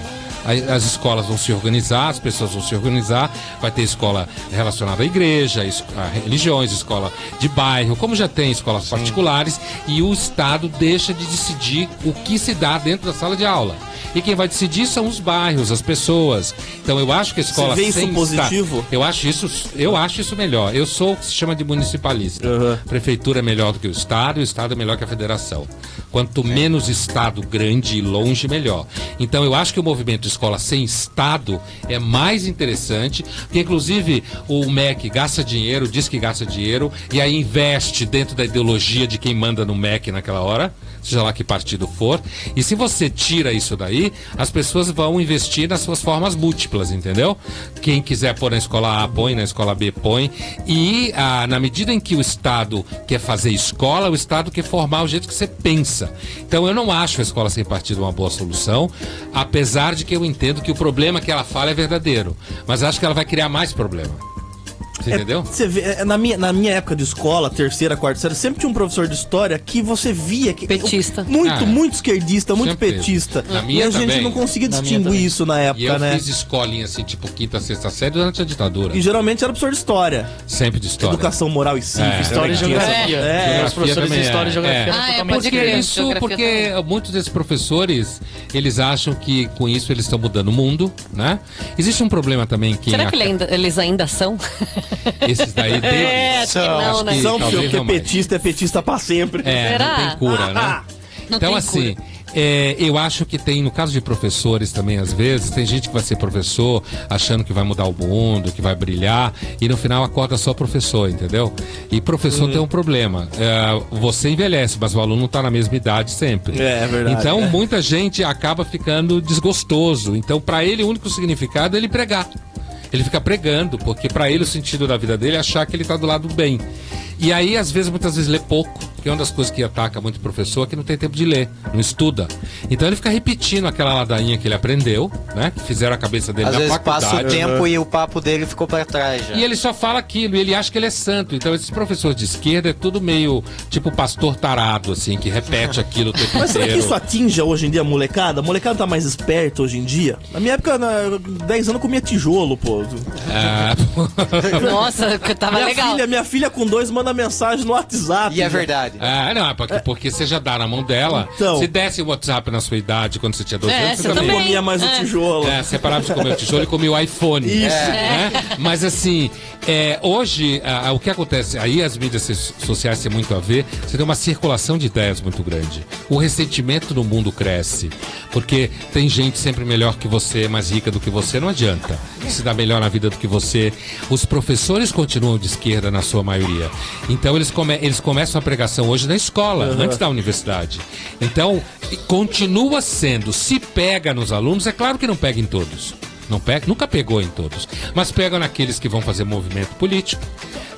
As escolas vão se organizar, as pessoas vão se organizar, vai ter escola relacionada à igreja, a religiões, escola de bairro, como já tem escolas particulares, e o Estado deixa de decidir o que se dá dentro da sala de aula. E quem vai decidir são os bairros, as pessoas. Então eu acho que a escola Você vê isso positivo? Eu acho isso melhor. Eu sou o que se chama de municipalista. Prefeitura é melhor do que o Estado, e o Estado é melhor que a federação. Quanto menos Estado grande e longe, melhor. Então eu acho que o movimento Escola Sem Estado é mais interessante, porque inclusive o MEC gasta dinheiro, diz que gasta dinheiro, e aí investe dentro da ideologia de quem manda no MEC naquela hora, seja lá que partido for, e se você tira isso daí, as pessoas vão investir nas suas formas múltiplas, entendeu? Quem quiser pôr na escola A, põe, na escola B, põe, e na medida em que o Estado quer fazer escola, o Estado quer formar o jeito que você pensa. Então eu não acho a escola sem partido uma boa solução, apesar de que eu entendo que o problema que ela fala é verdadeiro, mas acho que ela vai criar mais problema. Você entendeu? Você vê, na minha época de escola, terceira, quarta série, sempre tinha um professor de história que você via que Petista. Muito esquerdista, muito Sempre petista. Na minha e a gente também. não conseguia Na minha distinguir também. isso na época, E eu né? fiz escolinha assim, tipo quinta, sexta série durante a ditadura. E geralmente era professor de história. Sempre de história. Educação moral e cívica. História e geografia. É, Os professores de também história e geografia eram Ah, é, totalmente pode crer. diferentes. Isso porque muitos desses professores, eles acham que com isso eles estão mudando o mundo, né? Existe um problema também que Será que eles ainda são? esses daí Acho que não, acho né? que São, talvez porque não mais. petista é petista pra sempre. Será? Não tem cura, né? Não Então, tem assim, cura. eu acho que tem, no caso de professores também, às vezes, tem gente que vai ser professor achando que vai mudar o mundo, que vai brilhar, e no final acorda só professor, entendeu? E professor tem um problema. Você envelhece, mas o aluno não tá na mesma idade sempre. É verdade. Então, muita gente acaba ficando desgostoso. Então, para ele, o único significado é ele pregar. Ele fica pregando, porque para ele o sentido da vida dele é achar que ele tá do lado do bem. E aí, muitas vezes, lê pouco, que é uma das coisas que ataca muito o professor, é que não tem tempo de ler, não estuda. Então ele fica repetindo aquela ladainha que ele aprendeu, né? Que fizeram a cabeça dele Às na vezes faculdade. passa o tempo e o papo dele ficou pra trás já. E ele só fala aquilo, e ele acha que ele é santo. Então esses professores de esquerda é tudo meio tipo pastor tarado, assim, que repete aquilo o tempo Mas será que inteiro. isso atinge hoje em dia a molecada? A molecada tá mais esperta hoje em dia? Na minha época, 10 anos, eu comia tijolo, pô. Nossa, que tava legal. Minha filha com 2 manda mensagem no WhatsApp. E é já. verdade. Não, porque você já dá na mão dela. Então. Se desse o WhatsApp na sua idade, quando você tinha 12 anos, você Você também. comia mais o tijolo. Você parava de comer o tijolo e comia o iPhone. Isso. Né? Mas assim, hoje, o que acontece? Aí as mídias sociais têm muito a ver. Você tem uma circulação de ideias muito grande. O ressentimento no mundo cresce. Porque tem gente sempre melhor que você, mais rica do que você, não adianta. Se dá melhor na vida do que você. Os professores continuam de esquerda na sua maioria. Então eles começam a pregação hoje na escola, antes da universidade. Então, continua sendo, se pega nos alunos, é claro que não pega em todos. Não pega, nunca pegou em todos. Mas pega naqueles que vão fazer movimento político.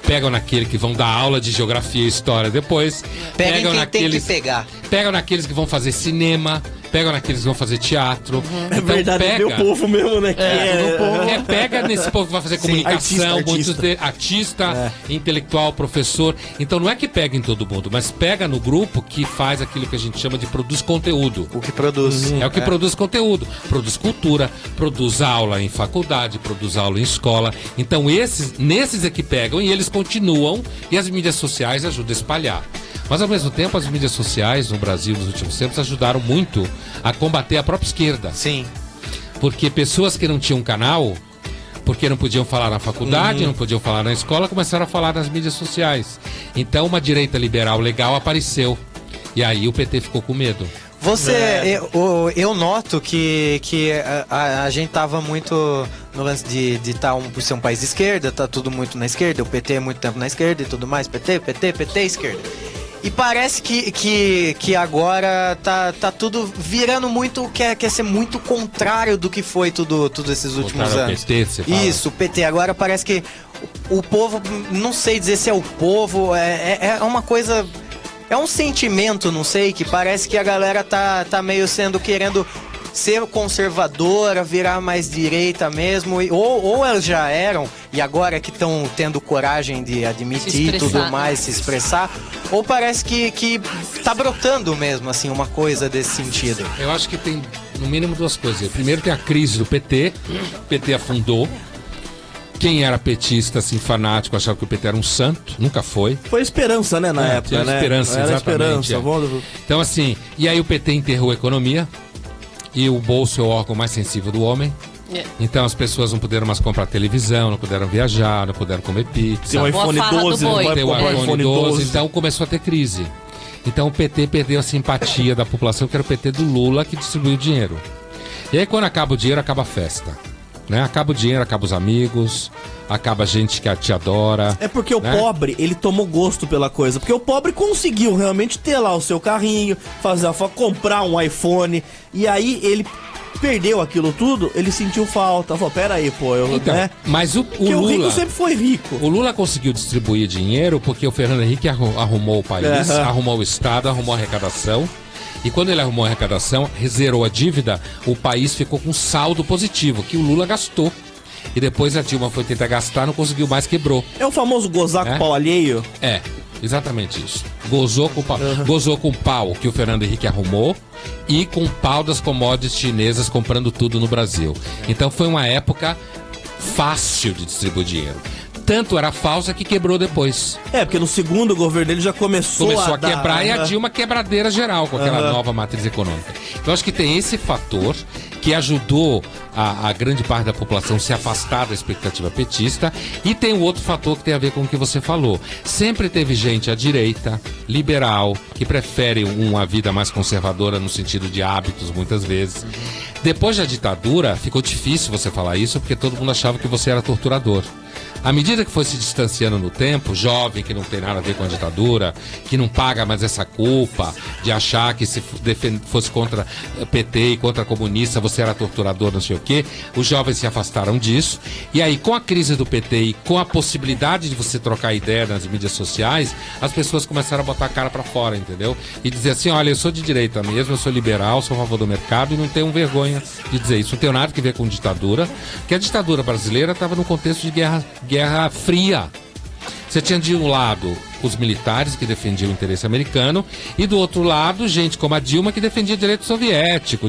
Pegam naquele que vão dar aula de geografia e história depois. Pegam quem tem que pegar. Pegam naqueles que vão fazer cinema. Pegam naqueles que vão fazer teatro. É verdade, é meu povo mesmo, né? Pega nesse povo que vai fazer comunicação, artista, intelectual, professor. Então não é que pega em todo mundo, mas pega no grupo que faz aquilo que a gente chama de produz conteúdo. O que produz. É o que produz conteúdo, produz cultura, produz aula em faculdade, produz aula em escola. Então nesses é que pegam e eles continuam e as mídias sociais ajudam a espalhar. Mas ao mesmo tempo as mídias sociais no Brasil nos últimos tempos ajudaram muito a combater a própria esquerda. Sim. Porque pessoas que não tinham canal, porque não podiam falar na faculdade, não podiam falar na escola, começaram a falar nas mídias sociais. Então uma direita liberal legal apareceu. E aí o PT ficou com medo. Eu noto que a gente tava muito no lance de por ser um país de esquerda, tá tudo muito na esquerda, o PT é muito tempo na esquerda e tudo mais, PT, esquerda. E parece que agora tá tudo virando muito, quer ser muito contrário do que foi tudo esses últimos Contrário ao anos. PT, você fala? Isso, o PT. Agora parece que o povo, não sei dizer se é o povo, é uma coisa... É um sentimento, não sei, que parece que a galera tá meio querendo ser conservadora, virar mais direita mesmo, ou elas já eram, e agora que estão tendo coragem de admitir tudo mais, se expressar, ou parece que tá brotando mesmo, assim, uma coisa desse sentido. Eu acho que tem, no mínimo, duas coisas. Primeiro tem a crise do PT, o PT afundou. Quem era petista, assim, fanático, achava que o PT era um santo, nunca foi. Foi esperança, né, na época, tinha né? esperança, Era exatamente. esperança. Então, assim, e aí o PT enterrou a economia, e o bolso é o órgão mais sensível do homem. Então as pessoas não puderam mais comprar televisão, não puderam viajar, não puderam comer pizza. Tem o iPhone 12, não vai Tem o comprar iPhone 12, então começou a ter crise. Então o PT perdeu a simpatia da população, que era o PT do Lula, que distribuiu o dinheiro. E aí quando acaba o dinheiro, acaba a festa. Né? Acaba o dinheiro, acaba os amigos, acaba a gente que te adora. É porque o pobre, ele tomou gosto pela coisa. Porque o pobre conseguiu realmente ter lá o seu carrinho, comprar um iPhone. E aí ele perdeu aquilo tudo, ele sentiu falta. Falou, pera aí, pô, então, né? Mas o Porque Lula... o rico sempre foi rico. O Lula conseguiu distribuir dinheiro porque o Fernando Henrique arrumou o país, arrumou o Estado, arrumou a arrecadação. E quando ele arrumou a arrecadação, zerou a dívida, o país ficou com saldo positivo, que o Lula gastou. E depois a Dilma foi tentar gastar, não conseguiu mais, quebrou. É o famoso gozar com pau alheio? É, exatamente isso. Gozou com o pau. Gozou com o pau que o Fernando Henrique arrumou e com o pau das commodities chinesas comprando tudo no Brasil. Então foi uma época fácil de distribuir dinheiro. Tanto era falsa que quebrou depois. É, porque no segundo governo dele já começou a dar, quebrar e a Dilma quebradeira geral com aquela nova matriz econômica. Então acho que tem esse fator que ajudou a grande parte da população se afastar da expectativa petista. E tem um outro fator que tem a ver com o que você falou. Sempre teve gente à direita, liberal, que prefere uma vida mais conservadora no sentido de hábitos, muitas vezes. Depois da ditadura, ficou difícil você falar isso, porque todo mundo achava que você era torturador. À medida que foi se distanciando no tempo, jovem que não tem nada a ver com a ditadura, que não paga mais essa culpa de achar que se fosse contra PT e contra comunista, você era torturador, não sei o quê, os jovens se afastaram disso. E aí, com a crise do PT e com a possibilidade de você trocar ideia nas mídias sociais, as pessoas começaram a botar a cara pra fora, entendeu? E dizer assim, olha, eu sou de direita mesmo, eu sou liberal, sou a favor do mercado e não tenho vergonha de dizer isso. Não tenho nada a ver com ditadura, porque a ditadura brasileira estava num contexto de Guerra Fria. Você tinha de um lado os militares que defendiam o interesse americano e do outro lado gente como a Dilma que defendia direito soviético,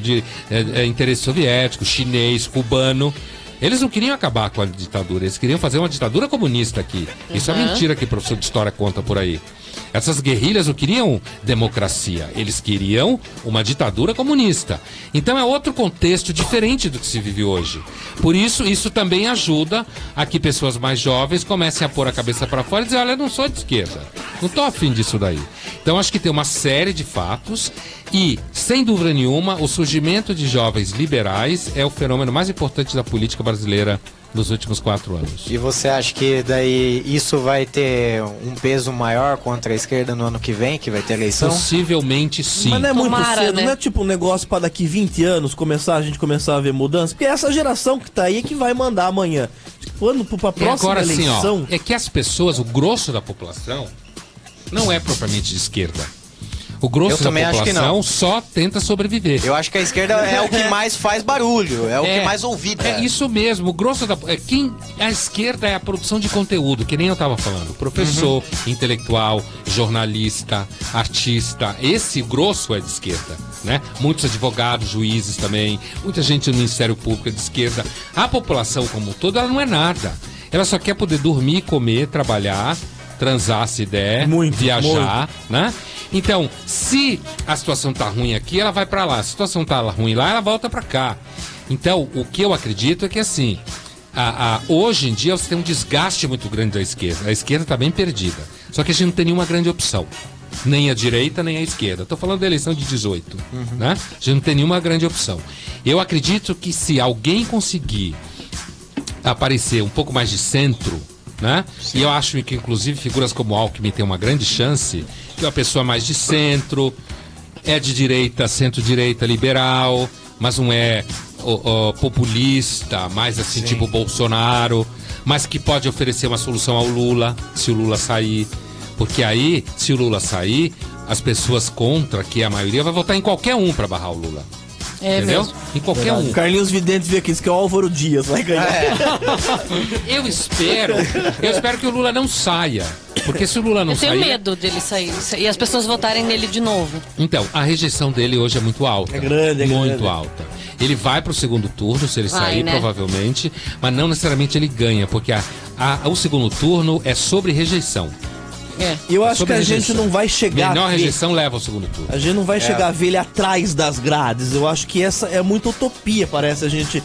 interesse soviético, chinês, cubano. Eles não queriam acabar com a ditadura, eles queriam fazer uma ditadura comunista aqui. Isso é mentira que o professor de história conta por aí. Essas guerrilhas não queriam democracia, eles queriam uma ditadura comunista. Então é outro contexto diferente do que se vive hoje. Por isso, isso também ajuda a que pessoas mais jovens comecem a pôr a cabeça para fora e dizer, olha, eu não sou de esquerda, não tô afim disso daí. Então acho que tem uma série de fatos e, sem dúvida nenhuma, o surgimento de jovens liberais é o fenômeno mais importante da política brasileira nos últimos 4 anos. E você acha que daí isso vai ter um peso maior contra a esquerda no ano que vem, que vai ter eleição? Possivelmente sim. Mas não é muito Tomara, cedo, né? não é tipo um negócio pra daqui 20 anos a gente começar a ver mudança? Porque é essa geração que tá aí é que vai mandar amanhã. Quando pra E próxima agora sim, ó, eleição... é que as pessoas, o grosso da população, não é propriamente de esquerda. O grosso Eu da também acho que população não. só tenta sobreviver. Eu acho que a esquerda é o que mais faz barulho, é o que mais ouvido. É isso mesmo, o grosso da... a esquerda é a produção de conteúdo, que nem eu tava falando. Professor, intelectual, jornalista, artista, esse grosso é de esquerda, né? Muitos advogados, juízes também, muita gente no Ministério Público é de esquerda. A população como um todo, ela não é nada. Ela só quer poder dormir, comer, trabalhar, transar se der, viajar, né? Então, se a situação tá ruim aqui, ela vai pra lá. Se a situação tá ruim lá, ela volta pra cá. Então, o que eu acredito é que assim, hoje em dia você tem um desgaste muito grande da esquerda. A esquerda tá bem perdida. Só que a gente não tem nenhuma grande opção. Nem a direita, nem a esquerda. Tô falando da eleição de 18, né? A gente não tem nenhuma grande opção. Eu acredito que se alguém conseguir aparecer um pouco mais de centro, né? E eu acho que inclusive figuras como Alckmin tem uma grande chance, que é uma pessoa mais de centro, é de direita, centro-direita, liberal, mas não é populista, mais assim, tipo Bolsonaro, mas que pode oferecer uma solução ao Lula, se o Lula sair. Porque aí, se o Lula sair, as pessoas contra, que é a maioria, vai votar em qualquer um para barrar o Lula. É Entendeu? mesmo. Em qualquer um. Carlinhos Videntes veio aqui, diz que é o Álvaro Dias, vai ganhar. Eu espero que o Lula não saia. Porque se o Lula não Eu tenho sair... medo dele sair e as pessoas votarem nele de novo. Então, a rejeição dele hoje é muito alta. É grande, é muito grande. alta. Ele vai pro segundo turno, se ele Vai, sair, né? provavelmente, mas não necessariamente ele ganha, porque o segundo turno é sobre rejeição. É. E eu acho Sobre que a rejeição. gente não vai chegar Menor a ver, rejeição leva ao segundo turno. a gente não vai chegar a ver ele atrás das grades. Eu acho que essa é muita utopia, parece a gente...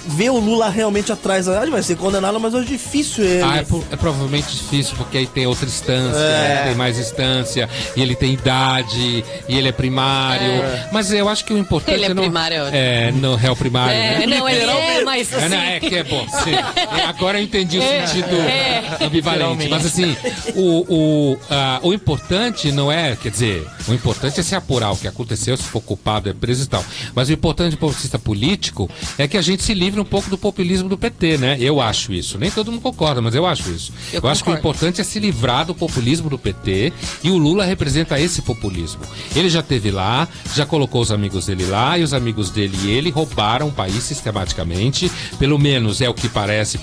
ver o Lula realmente atrás da grade vai ser condenado, mas é difícil ele. É provavelmente difícil, porque aí tem outra instância, tem mais instância, e ele tem idade, e ele é primário. Mas eu acho que o importante Ele é não... primário, é ótimo. no réu primário, né? Não, ele é, mas assim... Que é bom. Sim. Agora eu entendi o sentido ambivalente. Mas assim, o importante não é, quer dizer, o importante é se apurar o que aconteceu, se for culpado é preso e tal. Mas o importante do ponto de vista político é que a gente se livre um pouco do populismo do PT, né? Eu acho isso. Nem todo mundo concorda, mas eu acho isso. Eu acho que o importante é se livrar do populismo do PT e o Lula representa esse populismo. Ele já esteve lá, já colocou os amigos dele lá e os amigos dele e ele roubaram o país sistematicamente. Pelo menos é o que parece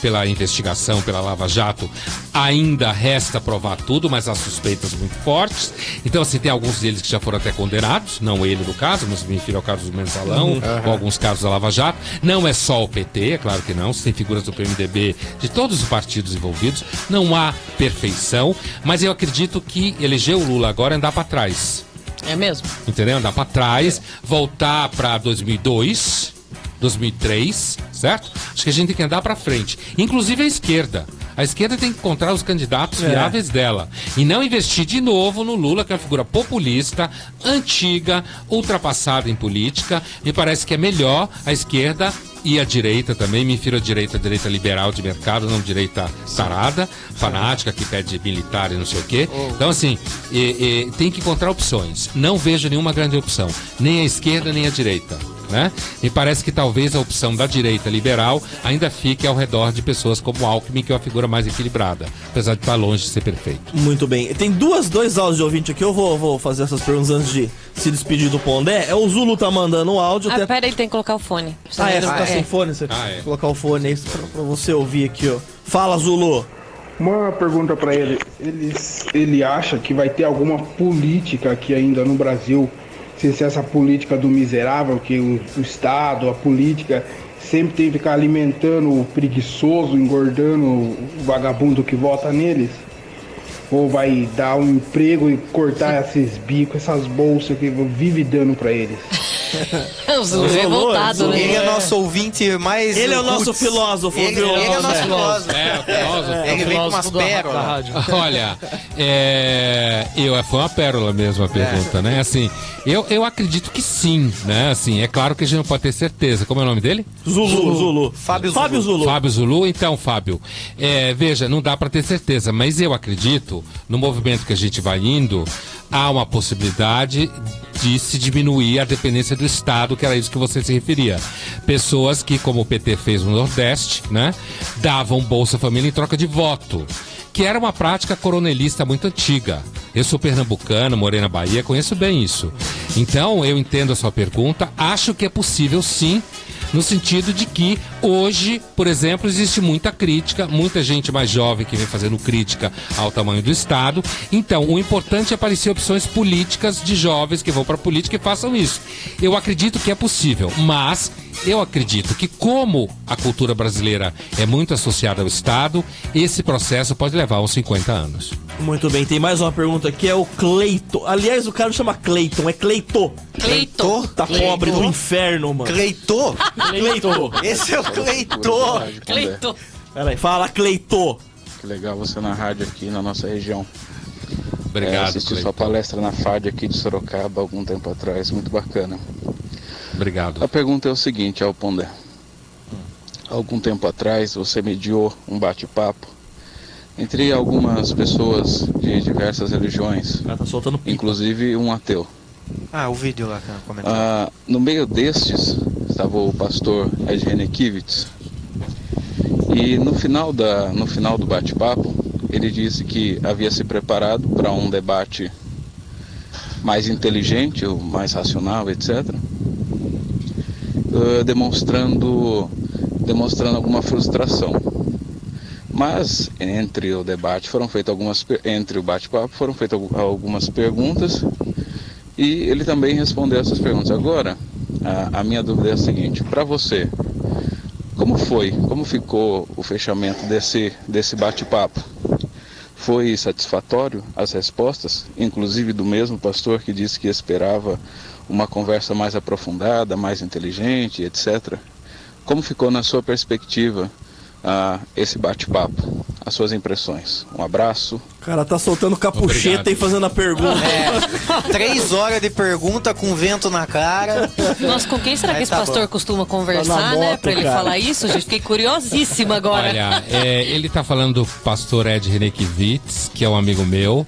pela investigação, pela Lava Jato. Ainda resta provar tudo, mas há suspeitas muito fortes. Então, assim, tem alguns deles que já foram até condenados, não ele no caso, mas me refiro ao caso do Mensalão, ou alguns casos da Lava Jato. Não é só o PT, é claro que não, tem figuras do PMDB, de todos os partidos envolvidos, não há perfeição, mas eu acredito que eleger o Lula agora é andar para trás. É mesmo? Entendeu? Andar para trás, voltar para 2002, 2003, certo? Acho que a gente tem que andar para frente. Inclusive a esquerda. A esquerda tem que encontrar os candidatos viáveis dela. E não investir de novo no Lula, que é uma figura populista, antiga, ultrapassada em política. Me parece que é melhor a esquerda e a direita também. Me refiro à direita liberal de mercado, não direita sarada, fanática, que pede militar e não sei o quê. Então, assim, tem que encontrar opções. Não vejo nenhuma grande opção. Nem a esquerda, nem a direita. Né? Me parece que talvez a opção da direita liberal ainda fique ao redor de pessoas como Alckmin, que é uma figura mais equilibrada, apesar de estar longe de ser perfeito. Muito bem. Tem dois áudios de ouvinte aqui, eu vou fazer essas perguntas antes de se despedir do Pondé. O Zulu tá mandando um áudio. Pera aí, tem que colocar o fone. Você tá sem fone? Você colocar o fone aí pra você ouvir aqui, ó. Fala, Zulu. Uma pergunta pra ele. Ele acha que vai ter alguma política aqui ainda no Brasil, se essa política do miserável, que o Estado, a política, sempre tem que ficar alimentando o preguiçoso, engordando o vagabundo que vota neles? ou vai dar um emprego e cortar esses bicos, essas bolsas que vive dando pra eles? O Zulu revoltado, né? Ele é nosso ouvinte mais... Ele é o nosso filósofo, Ele viu? é o nosso filósofo. É, o filósofo. Ele vem com umas da pérolas. rádio. Olha, foi uma pérola mesmo a pergunta, né? Assim, eu acredito que sim, né? Assim, é claro que a gente não pode ter certeza. Como é o nome dele? Zulu. Fábio Zulu. Fábio Zulu. Então, Fábio, veja, não dá pra ter certeza, mas eu acredito, no movimento que a gente vai indo, há uma possibilidade de se diminuir a dependência do Estado, que era isso que você se referia. Pessoas que, como o PT fez no Nordeste, né, davam Bolsa Família em troca de voto, que era uma prática coronelista muito antiga. Eu sou pernambucano, morei na Bahia, conheço bem isso. Então, eu entendo a sua pergunta, acho que é possível sim, no sentido de que hoje, por exemplo, existe muita crítica, muita gente mais jovem que vem fazendo crítica ao tamanho do Estado. Então, o importante é aparecer opções políticas de jovens que vão para a política e façam isso. Eu acredito que é possível, mas eu acredito que como a cultura brasileira é muito associada ao Estado, esse processo pode levar uns 50 anos. Muito bem, tem mais uma pergunta aqui, é o Cleiton. Aliás, o cara não chama Cleiton, é Cleitô. Cleito. Tá pobre do inferno, mano. Cleitô? Cleitô. Esse é o Cleitô. Cleito. Peraí, fala Cleitô. Que legal você na rádio aqui na nossa região. Obrigado, assisti Cleiton. sua palestra na FAD aqui de Sorocaba algum tempo atrás, muito bacana. Obrigado. A pergunta é o seguinte, Alponder. Algum tempo atrás você mediou um bate-papo entre algumas pessoas de diversas religiões, O cara tá soltando pipa. inclusive um ateu. Ah, o vídeo lá que eu comentei. No meio destes estava o pastor Ed Renekiewicz. E no final do bate-papo, ele disse que havia se preparado para um debate mais inteligente, ou mais racional, etc. Demonstrando alguma frustração. Mas entre o bate-papo foram feitas algumas perguntas e ele também respondeu essas perguntas. Agora, a minha dúvida é a seguinte: para você, como ficou o fechamento desse bate-papo? Foi satisfatório as respostas, inclusive do mesmo pastor que disse que esperava uma conversa mais aprofundada, mais inteligente, etc. Como ficou na sua perspectiva esse bate-papo? As suas impressões. Um abraço. O cara tá soltando capucheta Obrigado. e fazendo a pergunta. 3 horas de pergunta com vento na cara. Nossa, com quem será que Aí esse tá pastor bom. costuma Tá conversar, na né? moto, Pra ele cara. falar isso, gente. Fiquei curiosíssima agora. Olha, ele tá falando do pastor Ed Renekiewicz, que é um amigo meu,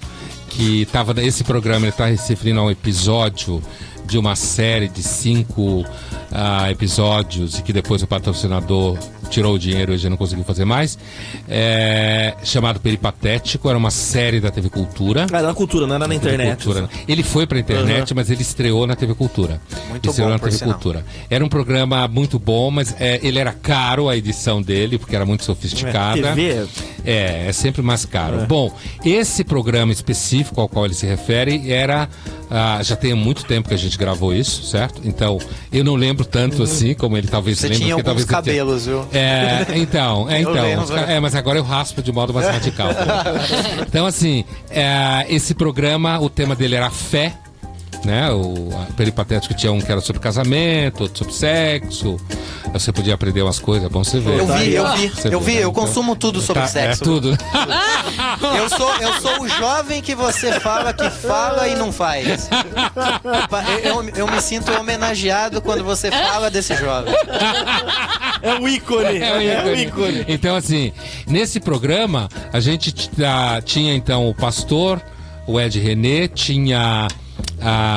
que tava nesse programa, ele tá se referindo a um episódio de uma série de 5 episódios e que depois o patrocinador tirou o dinheiro e já não conseguiu fazer mais, chamado Peripatético. Era uma série da TV Cultura. Era na cultura, não era na internet. Cultura. Ele foi pra internet, mas ele estreou na TV Cultura. Muito Estreou bom, na por TV sinal. Cultura. Era um programa muito bom, mas ele era caro, a edição dele, porque era muito sofisticada. TV. É sempre mais caro. Bom, esse programa específico ao qual ele se refere era... já tem muito tempo que a gente gravou isso, certo? Então, eu não lembro tanto assim, como ele talvez Você lembre. tinha porque alguns talvez ele cabelos, viu? mas agora eu raspo de modo mais radical. Então, assim, esse programa, o tema dele era fé, né? O Peripatético tinha um que era sobre casamento, outro sobre sexo. Você podia aprender umas coisas, é bom você ver. Eu vi, eu consumo tudo sobre sexo. É tudo. Eu sou o jovem que você fala que fala e não faz. Eu me sinto homenageado quando você fala desse jovem. É o ícone. É o ícone. Então, assim, nesse programa, a gente tinha então o pastor, o Ed René, tinha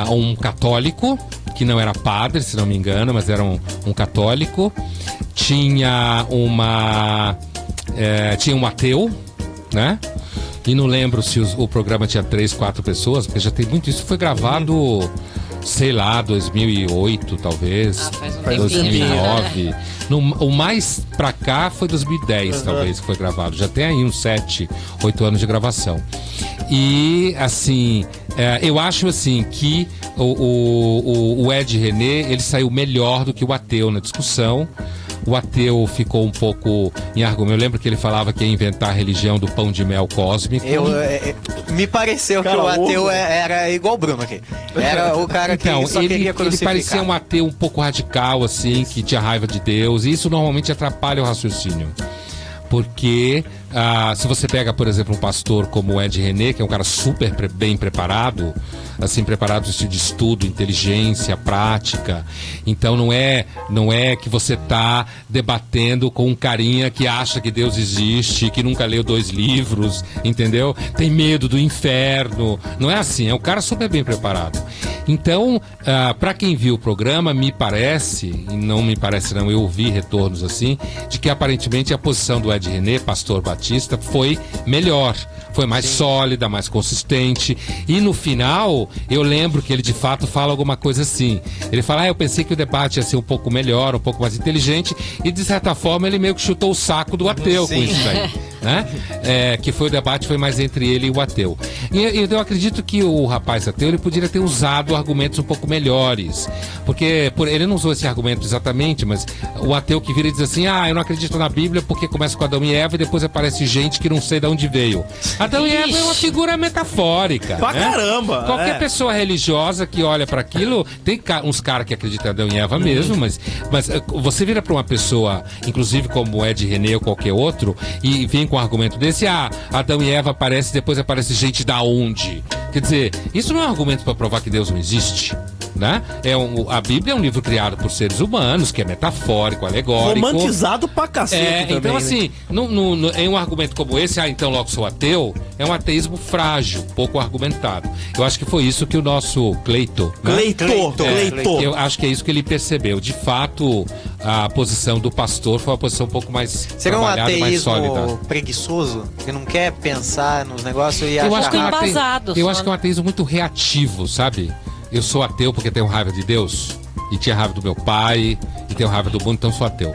um católico, que não era padre, se não me engano, mas era um católico. Tinha tinha um ateu, né? E não lembro se o programa tinha 3, 4 pessoas, porque já tem muito. Isso foi gravado, sei lá, 2008, talvez. Faz um tempinho. 2009. O mais pra cá foi 2010, talvez, que foi gravado. Já tem aí uns 7, 8 anos de gravação. E, assim, eu acho, assim, que o Ed René, ele saiu melhor do que o ateu na discussão. o ateu ficou um pouco em argumento. Eu lembro que ele falava que ia inventar a religião do pão de mel cósmico. Me pareceu que o ateu era igual o Bruno aqui. Era o cara que então, só queria crucificar. Ele parecia um ateu um pouco radical, assim, que tinha raiva de Deus. E isso normalmente atrapalha o raciocínio. Porque se você pega, por exemplo, um pastor como o Ed René, que é um cara super bem preparado, assim, preparado de estudo, inteligência, prática. Então não é que você tá debatendo com um carinha que acha que Deus existe, que nunca leu 2 livros, entendeu? Tem medo do inferno. Não é assim, é um cara super bem preparado. Então, para quem viu o programa, me parece, e não me parece não, eu ouvi retornos assim, de que aparentemente a posição do Ed René, pastor batista, foi melhor. Foi mais sólida, mais consistente. E no final, eu lembro que ele de fato fala alguma coisa assim. Ele fala, eu pensei que o debate ia ser um pouco melhor, um pouco mais inteligente. E de certa forma ele meio que chutou o saco do ateu com isso aí. Né? Que foi o debate, foi mais entre ele e o ateu. E eu acredito que o rapaz ateu, ele poderia ter usado argumentos um pouco melhores. Porque ele não usou esse argumento exatamente, mas o ateu que vira e diz assim, eu não acredito na Bíblia porque começa com Adão e Eva e depois aparece gente que não sei de onde veio. Adão e Eva é uma figura metafórica. Pra caramba! Qualquer pessoa religiosa que olha para aquilo, tem uns caras que acreditam em Adão e Eva mesmo, mas você vira para uma pessoa, inclusive como o Ed René ou qualquer outro, e vem com um argumento desse, Adão e Eva aparece, depois aparece gente da onde? Quer dizer, isso não é um argumento para provar que Deus não existe. Né? A Bíblia é um livro criado por seres humanos, que é metafórico, alegórico. Romantizado pra cacete também. Então, assim, em um argumento como esse, então logo sou ateu, é um ateísmo frágil, pouco argumentado. Eu acho que foi isso que o nosso Cleito. Eu acho que é isso que ele percebeu. De fato, a posição do pastor foi uma posição um pouco mais trabalhada, mais sólida. Seria um ateísmo preguiçoso, que não quer pensar nos negócios e eu achar... Eu acho que é um ateísmo muito reativo, sabe? Eu sou ateu porque tenho raiva de Deus, e tinha raiva do meu pai, e tenho raiva do mundo, então sou ateu.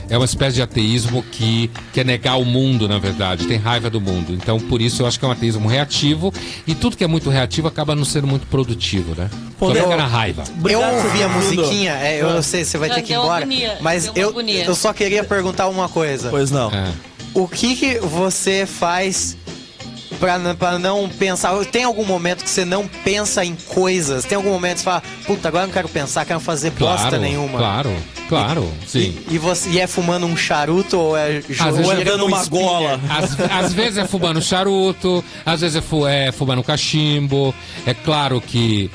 É uma espécie de ateísmo que quer negar o mundo, na verdade, tem raiva do mundo. Então, por isso, eu acho que é um ateísmo reativo, e tudo que é muito reativo acaba não sendo muito produtivo, né? Só fica na raiva. Eu ouvi a musiquinha, eu não sei se você vai ter que ir embora, mas eu só queria perguntar uma coisa. Pois não. O que você faz... Pra não pensar, tem algum momento que você não pensa em coisas? Tem algum momento que você fala, puta, agora eu não quero pensar, quero fazer bosta nenhuma? Claro, sim. E é fumando um charuto ou é jogando uma gola? Às vezes é fumando charuto, às vezes é fumando um cachimbo. É claro que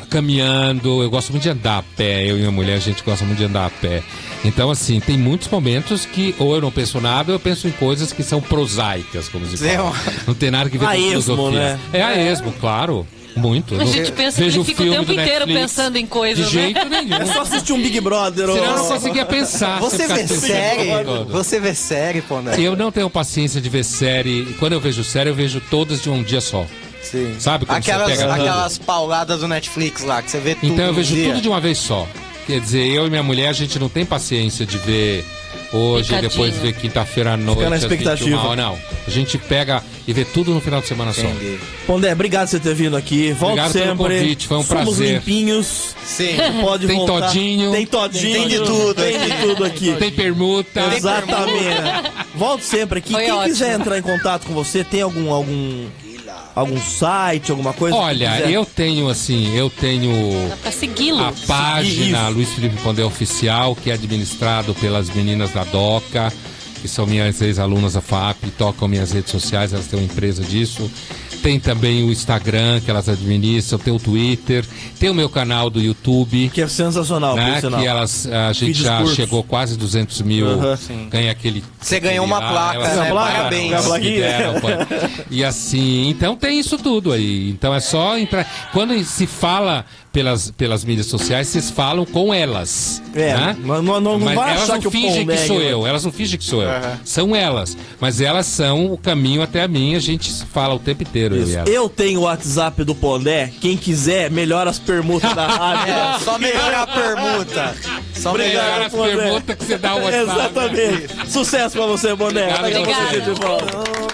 caminhando, eu gosto muito de andar a pé, eu e minha mulher, a gente gosta muito de andar a pé. Então, assim, tem muitos momentos que ou eu não penso nada, ou eu penso em coisas que são prosaicas, como se fala. Não tem nada que ver com filosofia. Né? É a esmo, claro. Muito. A gente pensa que ele fica o tempo inteiro pensando em coisas, de jeito nenhum. É só assistir um Big Brother. Senão eu não conseguia pensar. Você vê série, pô, né? Eu não tenho paciência de ver série. Quando eu vejo série, eu vejo todas de um dia só. Sim. Sabe? Aquelas pauladas do Netflix lá, que você vê tudo. Então eu vejo tudo de uma vez só. Quer dizer, eu e minha mulher, a gente não tem paciência de ver hoje e depois ver quinta-feira à noite. Fica na expectativa. Não. A gente pega e vê tudo no final de semana só. Pondé, obrigado por você ter vindo aqui. Volte obrigado sempre. Pelo convite, foi um Somos prazer. Limpinhos. Sim. Pode tem voltar. todinho. Tem todinho. Tem de tudo. Tem de tudo aqui. Tem permuta. Exatamente. Volte sempre aqui. Foi Quem ótimo. quiser entrar em contato com você, tem algum site, alguma coisa? Olha, eu tenho Dá pra segui-lo. a página Luiz Felipe Pondé Oficial, que é administrado pelas meninas da DOCA, que são minhas ex-alunas da FAP, tocam minhas redes sociais, elas têm uma empresa disso. Tem também o Instagram, que elas administram, tem o Twitter, tem o meu canal do YouTube. Que é sensacional, né? por sinal. Que a gente Vídeos já curtos. chegou quase 200 mil. Ganha aquele... Você ganhou uma placa, né? Parabéns. E assim, então tem isso tudo aí. Então é só entrar. Quando se fala pelas mídias sociais, vocês falam com elas. Né? Não mas vai elas achar não que fingem que sou né? eu. Elas não fingem que sou eu. São elas. Mas elas são o caminho até a mim. A gente fala o tempo inteiro. Eu tenho o WhatsApp do Pondé. Quem quiser, melhora as permutas da rádio. Só melhorar a permuta. Só melhorar as permutas que você dá o WhatsApp. Exatamente. Sucesso pra você, Pondé. Obrigado. Obrigado.